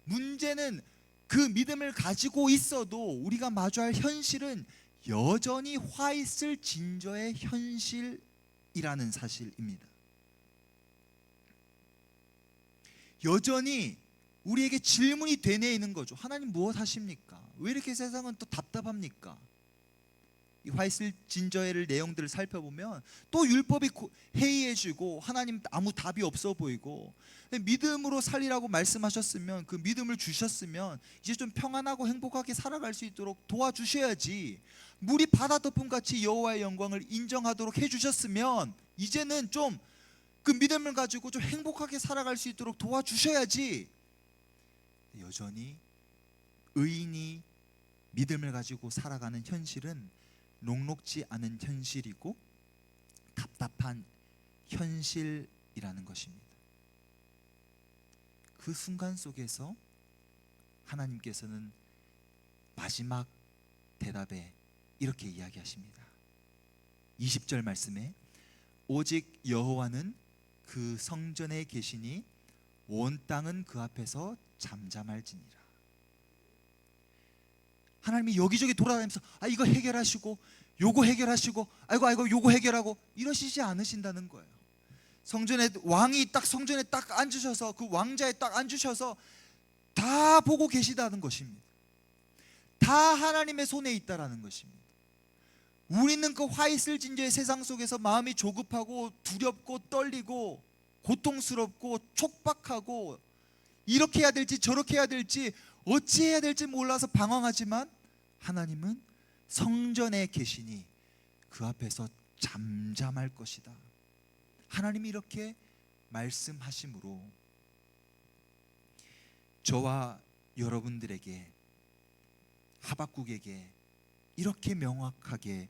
문제는 그 믿음을 가지고 있어도 우리가 마주할 현실은 여전히 화 있을진저의 현실이라는 사실입니다. 여전히 우리에게 질문이 되뇌 있는 거죠. 하나님 무엇 하십니까? 왜 이렇게 세상은 또 답답합니까? 이 화 있을진저의 내용들을 살펴보면 또 율법이 해이해지고 하나님 아무 답이 없어 보이고, 믿음으로 살리라고 말씀하셨으면, 그 믿음을 주셨으면 이제 좀 평안하고 행복하게 살아갈 수 있도록 도와주셔야지, 물이 바다 덮음같이 여호와의 영광을 인정하도록 해주셨으면 이제는 좀 그 믿음을 가지고 좀 행복하게 살아갈 수 있도록 도와주셔야지, 여전히 의인이 믿음을 가지고 살아가는 현실은 녹록지 않은 현실이고 답답한 현실이라는 것입니다. 그 순간 속에서 하나님께서는 마지막 대답에 이렇게 이야기하십니다. 20절 말씀에 오직 여호와는 그 성전에 계시니 온 땅은 그 앞에서 잠잠할지니라. 하나님이 여기저기 돌아다니면서 이거 해결하시고 요거 해결하시고 아이고 요거 해결하고 이러시지 않으신다는 거예요. 성전에 왕이 딱 성전에 딱 앉으셔서 그 왕자에 딱 앉으셔서 다 보고 계시다는 것입니다. 다 하나님의 손에 있다라는 것입니다. 우리는 그 화이슬진저의 세상 속에서 마음이 조급하고 두렵고 떨리고 고통스럽고 촉박하고 이렇게 해야 될지 저렇게 해야 될지 어찌해야 될지 몰라서 방황하지만 하나님은 성전에 계시니 그 앞에서 잠잠할 것이다. 하나님이 이렇게 말씀하심으로 저와 여러분들에게, 하박국에게 이렇게 명확하게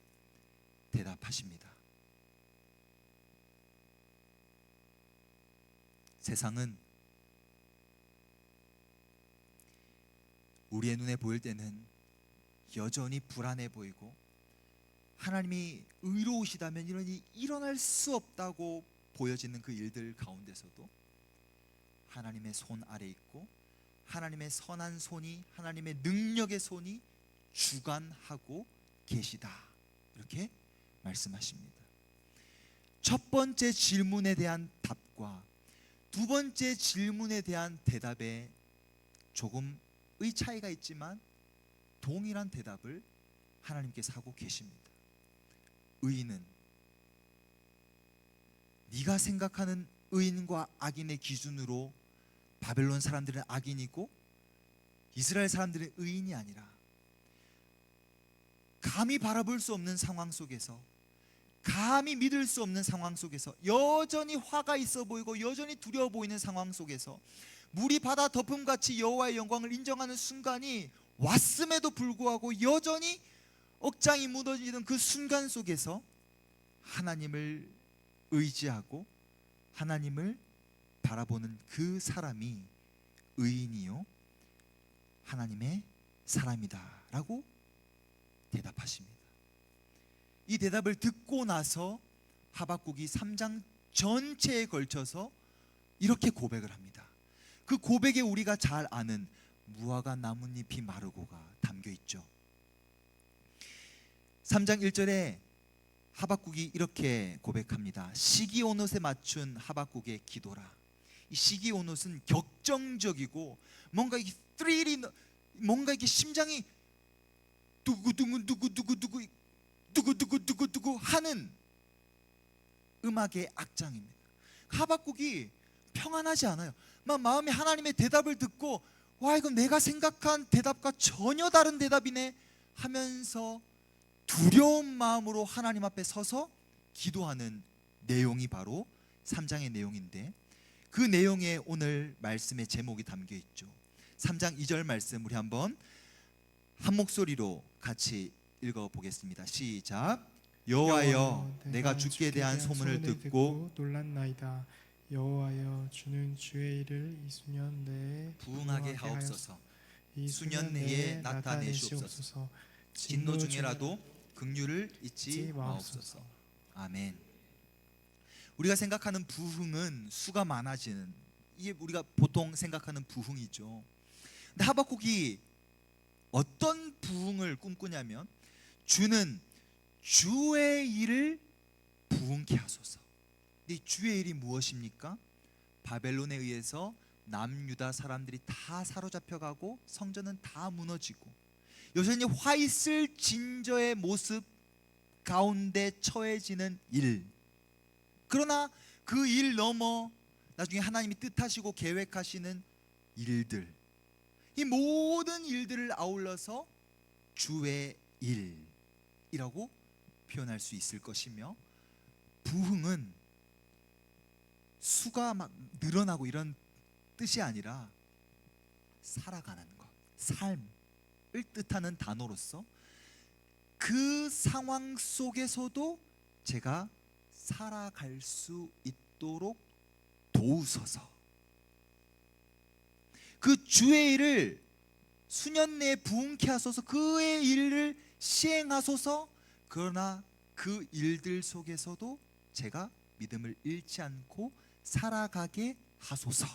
대답하십니다. 세상은 우리의 눈에 보일 때는 여전히 불안해 보이고 하나님이 의로우시다면 이런 일이 일어날 수 없다고 보여지는 그 일들 가운데서도 하나님의 손 아래 있고 하나님의 선한 손이, 하나님의 능력의 손이 주관하고 계시다, 이렇게 말씀하십니다. 첫 번째 질문에 대한 답과 두 번째 질문에 대한 대답에 조금의 차이가 있지만 동일한 대답을 하나님께서 하고 계십니다. 의인은, 네가 생각하는 의인과 악인의 기준으로 바벨론 사람들은 악인이고 이스라엘 사람들은 의인이 아니라 감히 바라볼 수 없는 상황 속에서, 감히 믿을 수 없는 상황 속에서, 여전히 화가 있어 보이고 여전히 두려워 보이는 상황 속에서 물이 바다 덮음같이 여호와의 영광을 인정하는 순간이 왔음에도 불구하고 여전히 억장이 무너지는 그 순간 속에서 하나님을 의지하고 하나님을 바라보는 그 사람이 의인이요 하나님의 사람이다 라고 대답하십니다. 이 대답을 듣고 나서 하박국이 3장 전체에 걸쳐서 이렇게 고백을 합니다. 그 고백에 우리가 잘 아는 무화과 나뭇잎이 마르고가 담겨 있죠. 3장 1절에 하박국이 이렇게 고백합니다. 시기온옷에 맞춘 하박국의 기도라. 이 시기온옷은 격정적이고 뭔가 이 스릴이, 뭔가 이게 심장이 두구두구 하는 음악의 악장입니다. 하박국이 평안하지 않아요. 마음이 하나님의 대답을 듣고 와, 이건 내가 생각한 대답과 전혀 다른 대답이네 하면서 두려운 마음으로 하나님 앞에 서서 기도하는 내용이 바로 3장의 내용인데, 그 내용에 오늘 말씀의 제목이 담겨 있죠. 3장 2절 말씀 우리 한번 한 목소리로 같이 읽어보겠습니다. 시작. 여호와여, 내가 주께 대한 소문을 듣고 놀랐나이다. 여호와여, 주는 주의 일을 이 수년 내에 부응하게 하옵소서. 이 수년 내에 나타내시옵소서. 진노 중에라도 긍휼을 잊지 마옵소서. 아멘. 우리가 생각하는 부흥은 수가 많아지는, 이게 우리가 보통 생각하는 부흥이죠. 근데 하박국이 어떤 부흥을 꿈꾸냐면 주는 주의 일을 부흥케 하소서. 이 주의 일이 무엇입니까? 바벨론에 의해서 남유다 사람들이 다 사로잡혀가고 성전은 다 무너지고 여전히 화있을 진저의 모습 가운데 처해지는 일. 그러나 그 일 넘어 나중에 하나님이 뜻하시고 계획하시는 일들, 이 모든 일들을 아울러서 주의 일이라고 표현할 수 있을 것이며, 부흥은 수가 막 늘어나고 이런 뜻이 아니라 살아가는 것, 삶을 뜻하는 단어로서 그 상황 속에서도 제가 살아갈 수 있도록 도우소서. 그 주의 일을 수년 내에 부흥케 하소서. 그의 일을 시행하소서. 그러나 그 일들 속에서도 제가 믿음을 잃지 않고 살아가게 하소서.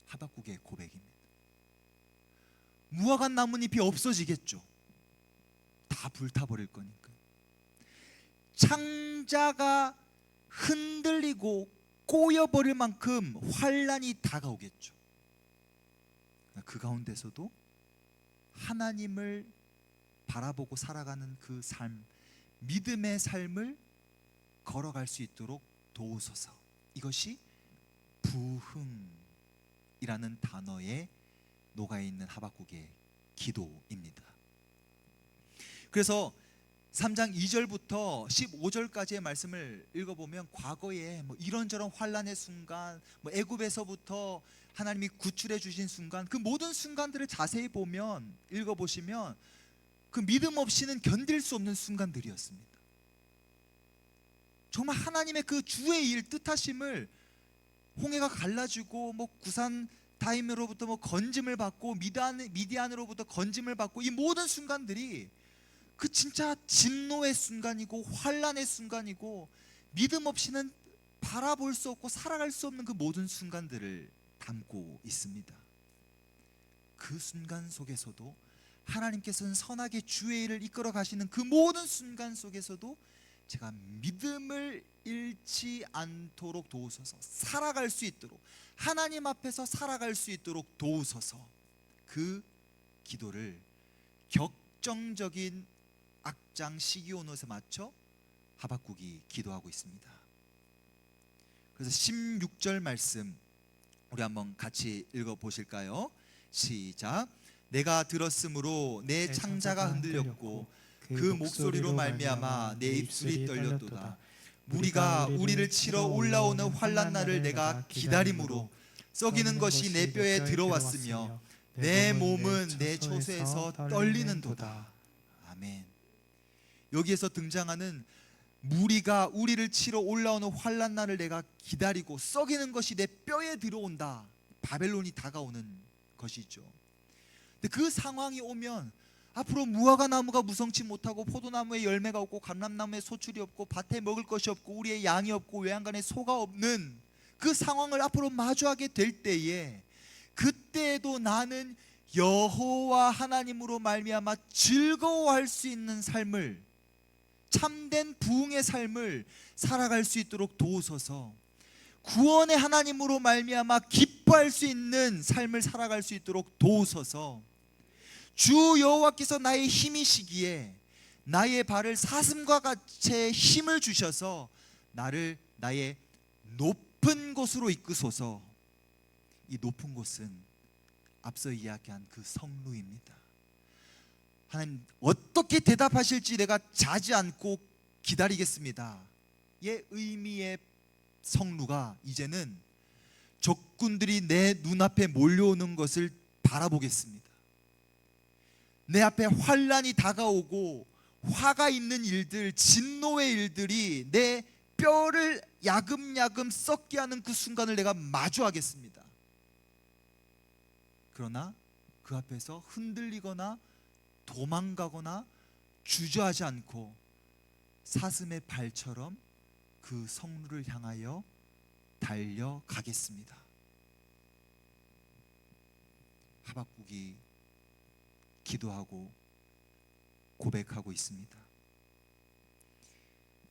하박국의 고백입니다. 무화과 나뭇잎이 없어지겠죠. 다 불타버릴 거니까. 창자가 흔들리고 꼬여버릴 만큼 환란이 다가오겠죠. 그 가운데서도 하나님을 바라보고 살아가는 그 삶, 믿음의 삶을 걸어갈 수 있도록 도우소서. 이것이 부흥이라는 단어에 녹아있는 하박국의 기도입니다. 그래서 3장 2절부터 15절까지의 말씀을 읽어보면 과거에 뭐 이런저런 환란의 순간, 뭐 애굽에서부터 하나님이 구출해 주신 순간, 그 모든 순간들을 자세히 보면, 읽어보시면 그 믿음 없이는 견딜 수 없는 순간들이었습니다. 정말 하나님의 그 주의 일, 뜻하심을, 홍해가 갈라지고 뭐 구산 다임으로부터 뭐 건짐을 받고 미디안으로부터 건짐을 받고, 이 모든 순간들이 그 진짜 진노의 순간이고 환란의 순간이고, 믿음 없이는 바라볼 수 없고 살아갈 수 없는 그 모든 순간들을 담고 있습니다. 그 순간 속에서도 하나님께서는 선하게 주의 일을 이끌어 가시는 그 모든 순간 속에서도 제가 믿음을 잃지 않도록 도우소서, 살아갈 수 있도록, 하나님 앞에서 살아갈 수 있도록 도우소서. 그 기도를 격정적인 악장 시기온옷에 맞춰 하박국이 기도하고 있습니다. 그래서 16절 말씀 우리 한번 같이 읽어보실까요? 시작. 내가 들었으므로 내 창자가 흔들렸고 그 목소리로 말미암아 내 입술이 떨렸도다. 무리가 우리를 치러 올라오는 환난 날을 내가 기다림으로 썩이는 것이 내 뼈에 들어왔으며 내 몸은 내 초소에서 떨리는도다. 아멘. 여기에서 등장하는 무리가 우리를 치러 올라오는 환난 날을 내가 기다리고 썩이는 것이 내 뼈에 들어온다. 바벨론이 다가오는 것이죠. 근데 그 상황이 오면 앞으로 무화과 나무가 무성치 못하고 포도나무에 열매가 없고 감람나무에 소출이 없고 밭에 먹을 것이 없고 우리의 양이 없고 외양간에 소가 없는 그 상황을 앞으로 마주하게 될 때에, 그때에도 나는 여호와 하나님으로 말미암아 즐거워할 수 있는 삶을, 참된 부흥의 삶을 살아갈 수 있도록 도우소서. 구원의 하나님으로 말미암아 기뻐할 수 있는 삶을 살아갈 수 있도록 도우소서. 주 여호와께서 나의 힘이시기에 나의 발을 사슴과 같이 힘을 주셔서 나를 나의 높은 곳으로 이끄소서. 이 높은 곳은 앞서 이야기한 그 성루입니다. 하나님 어떻게 대답하실지 내가 자지 않고 기다리겠습니다. 의 의미의 성루가 이제는 적군들이 내 눈앞에 몰려오는 것을 바라보겠습니다. 내 앞에 환란이 다가오고 화가 있는 일들, 진노의 일들이 내 뼈를 야금야금 썩게 하는 그 순간을 내가 마주하겠습니다. 그러나 그 앞에서 흔들리거나 도망가거나 주저하지 않고 사슴의 발처럼 그 성루를 향하여 달려가겠습니다. 하박국이 기도하고 고백하고 있습니다.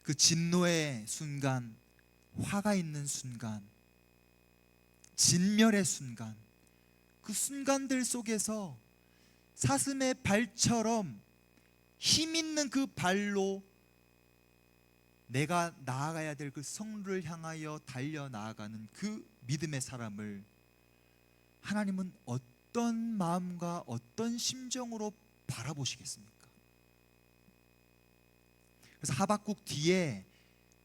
그 진노의 순간, 화가 있는 순간, 진멸의 순간, 그 순간들 속에서 사슴의 발처럼 힘 있는 그 발로 내가 나아가야 될 그 성루를 향하여 달려 나아가는 그 믿음의 사람을 하나님은 어떤 마음과 어떤 심정으로 바라보시겠습니까? 그래서 하박국 뒤에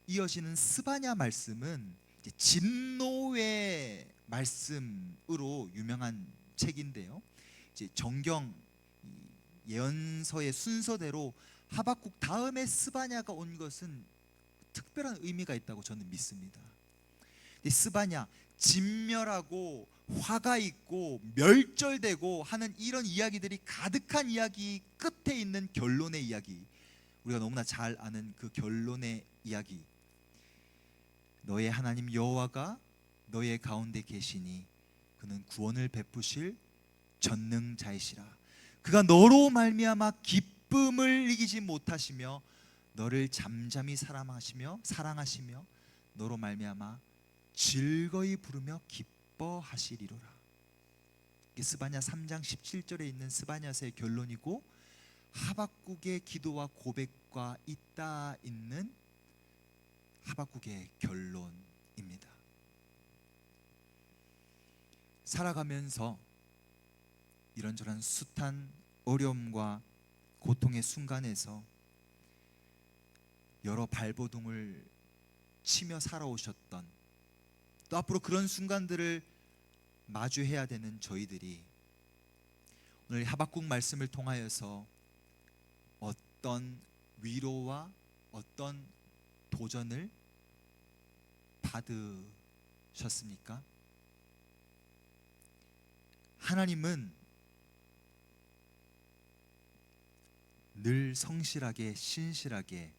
이어지는 스바냐 말씀은 이제 진노의 말씀으로 유명한 책인데요. 이제 정경 예언서의 순서대로 하박국 다음에 스바냐가 온 것은 특별한 의미가 있다고 저는 믿습니다. 스바냐, 진멸하고 화가 있고 멸절되고 하는 이런 이야기들이 가득한 이야기 끝에 있는 결론의 이야기, 우리가 너무나 잘 아는 그 결론의 이야기. 너의 하나님 여호와가 너의 가운데 계시니 그는 구원을 베푸실 전능자이시라. 그가 너로 말미암아 기쁨을 이기지 못하시며 너를 잠잠히 사랑하시며 너로 말미암아 즐거이 부르며 기뻐하시리로라. 이게 스바냐 3장 17절에 있는 스바냐서의 결론이고 하박국의 기도와 고백과 잇따 있는 하박국의 결론입니다. 살아가면서 이런저런 숱한 어려움과 고통의 순간에서 여러 발버둥을 치며 살아오셨던, 또 앞으로 그런 순간들을 마주해야 되는 저희들이 오늘 하박국 말씀을 통하여서 어떤 위로와 어떤 도전을 받으셨습니까? 하나님은 늘 성실하게 신실하게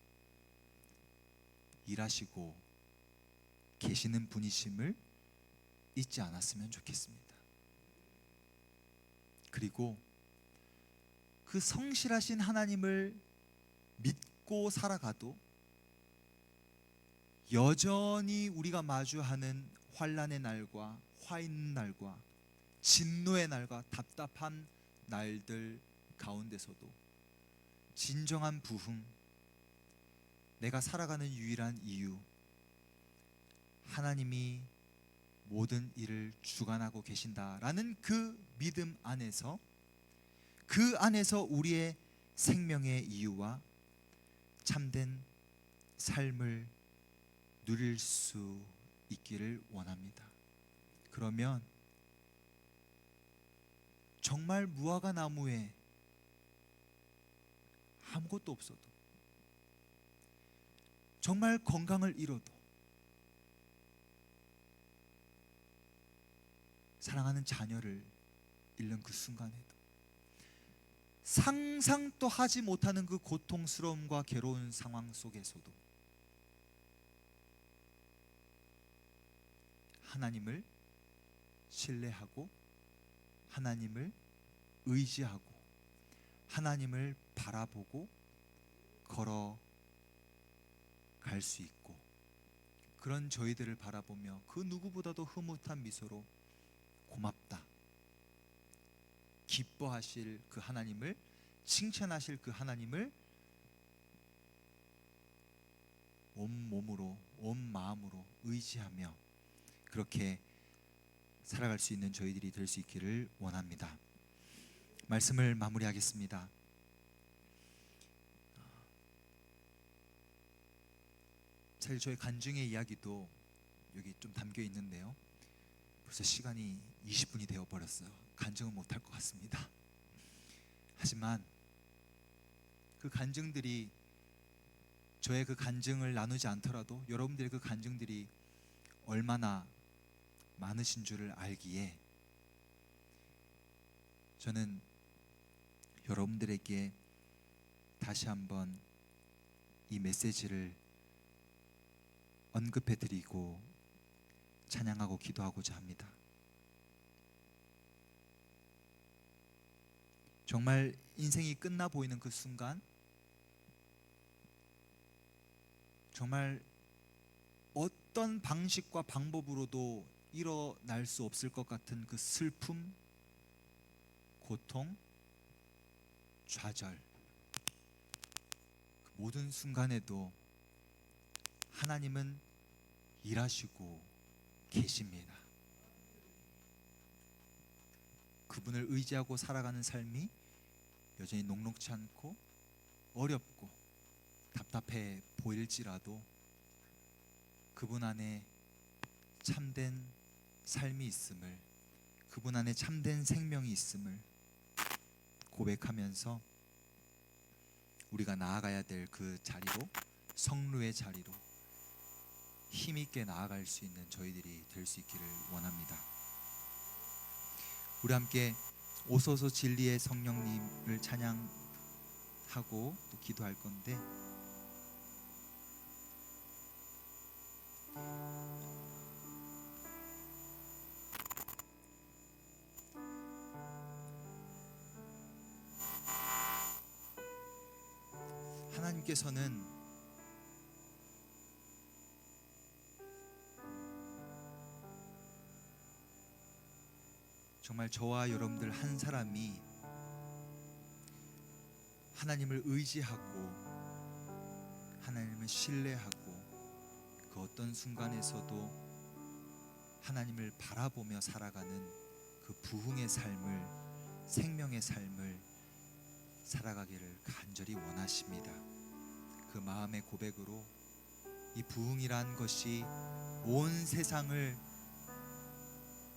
일하시고 계시는 분이심을 잊지 않았으면 좋겠습니다. 그리고 그 성실하신 하나님을 믿고 살아가도 여전히 우리가 마주하는 환난의 날과 화 있는 날과 진노의 날과 답답한 날들 가운데서도 진정한 부흥, 내가 살아가는 유일한 이유, 하나님이 모든 일을 주관하고 계신다라는 그 믿음 안에서, 그 안에서 우리의 생명의 이유와 참된 삶을 누릴 수 있기를 원합니다. 그러면 정말 무화과 나무에 아무것도 없어도, 정말 건강을 잃어도, 사랑하는 자녀를 잃는 그 순간에도, 상상도 하지 못하는 그 고통스러움과 괴로운 상황 속에서도 하나님을 신뢰하고 하나님을 의지하고 하나님을 바라보고 걸어갈 수 있고, 그런 저희들을 바라보며 그 누구보다도 흐뭇한 미소로 고맙다, 기뻐하실 그 하나님을, 칭찬하실 그 하나님을 온 몸으로 온 마음으로 의지하며 그렇게 살아갈 수 있는 저희들이 될 수 있기를 원합니다. 말씀을 마무리하겠습니다. 사실 저희 간증의 이야기도 여기 좀 담겨 있는데요, 벌써 시간이 20분이 되어 버렸어요. 간증은 못할 것 같습니다. 하지만 그 간증들이, 저의 그 간증을 나누지 않더라도 여러분들의 그 간증들이 얼마나 많으신 줄을 알기에 저는 여러분들에게 다시 한번 이 메시지를 언급해 드리고 찬양하고 기도하고자 합니다. 정말 인생이 끝나 보이는 그 순간, 정말 어떤 방식과 방법으로도 일어날 수 없을 것 같은 그 슬픔, 고통, 좌절, 그 모든 순간에도 하나님은 일하시고 계십니다. 그분을 의지하고 살아가는 삶이 여전히 녹록지 않고 어렵고 답답해 보일지라도 그분 안에 참된 삶이 있음을, 그분 안에 참된 생명이 있음을 고백하면서 우리가 나아가야 될 그 자리로, 성루의 자리로 힘있게 나아갈 수 있는 저희들이 될 수 있기를 원합니다. 우리 함께 오소서 진리의 성령님을 찬양하고 또 기도할 건데, 하나님께서는 정말 저와 여러분들 한 사람이 하나님을 의지하고 하나님을 신뢰하고 그 어떤 순간에서도 하나님을 바라보며 살아가는 그 부흥의 삶을, 생명의 삶을 살아가기를 간절히 원하십니다. 그 마음의 고백으로 이 부흥이란 것이 온 세상을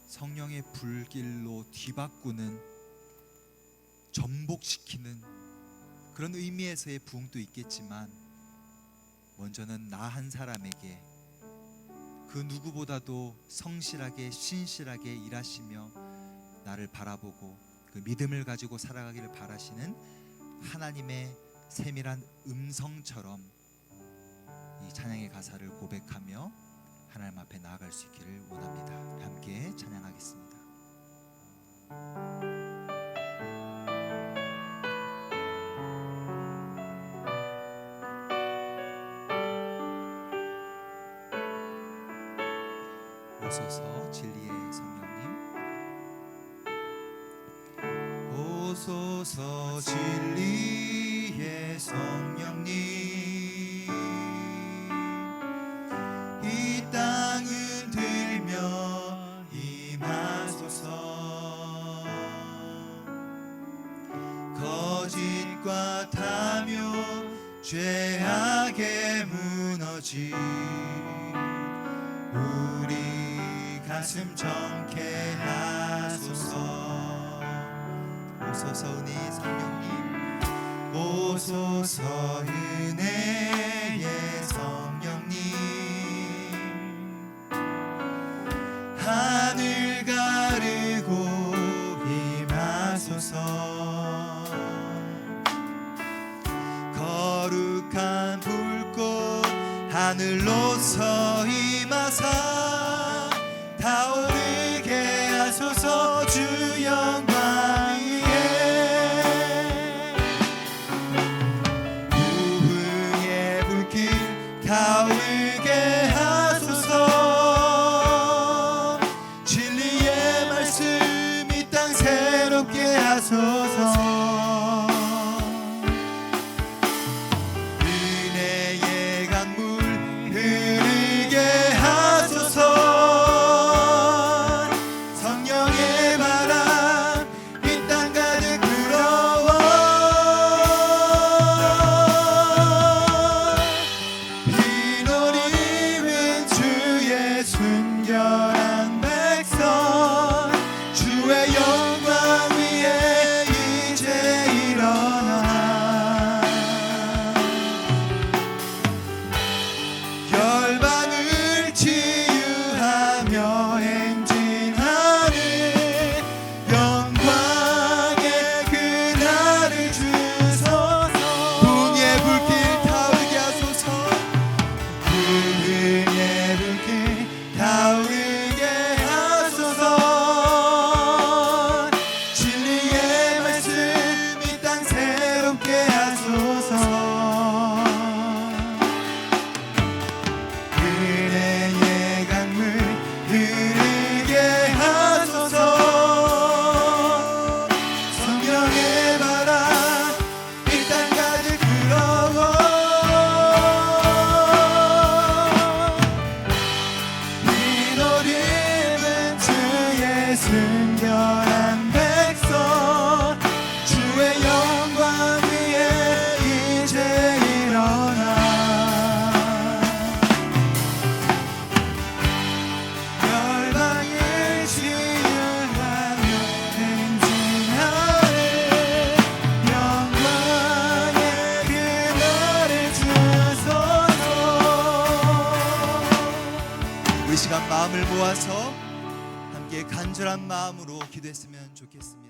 성령의 불길로 뒤바꾸는, 전복시키는 그런 의미에서의 부흥도 있겠지만, 먼저는 나 한 사람에게 그 누구보다도 성실하게 신실하게 일하시며 나를 바라보고 그 믿음을 가지고 살아가기를 바라시는 하나님의 세밀한 음성처럼 이 찬양의 가사를 고백하며 하나님 앞에 나아갈 수 있기를 원합니다. 함께 찬양하겠습니다. 오소서 진리의 성령님, 오소서 진리의 성령님, 이 땅은 들며 임하소서. 거짓과 탐욕 죄악에 무너진 우리 가슴 정케 하소서. 오소서 은혜의 성령님, 오소서 은혜의 성령님, 하늘 가르고 임하소서. 거룩한 불꽃 하늘로서 임하사 타오르게 하소서. 주 영광 위에 부흥의 불길 타오르게 하소서. 진리의 말씀 이 땅 새롭게 하소서. 은혜의 강물 흐르게 하소서. 순결한 백성, 주의 영광 위에 이제 일어나 열방을 치유하며 행진하는 영광의 그날을 주소서. 부흥의 불길 타오르게 하소서. 부흥의 불길 타오르게 하소서. 진리의 말씀 이 땅 새롭게 하소서. 은혜의 강물 흐르게 하소서. 성령의 바람 이 땅 가득 불어워 순결한 백성, 주의 영광 위에 이제 일어나 열방을 치유하며 행진하는 영광의 그날을 주소서. 우리 시간 마음을 모아서 간절한 마음으로 기도했으면 좋겠습니다.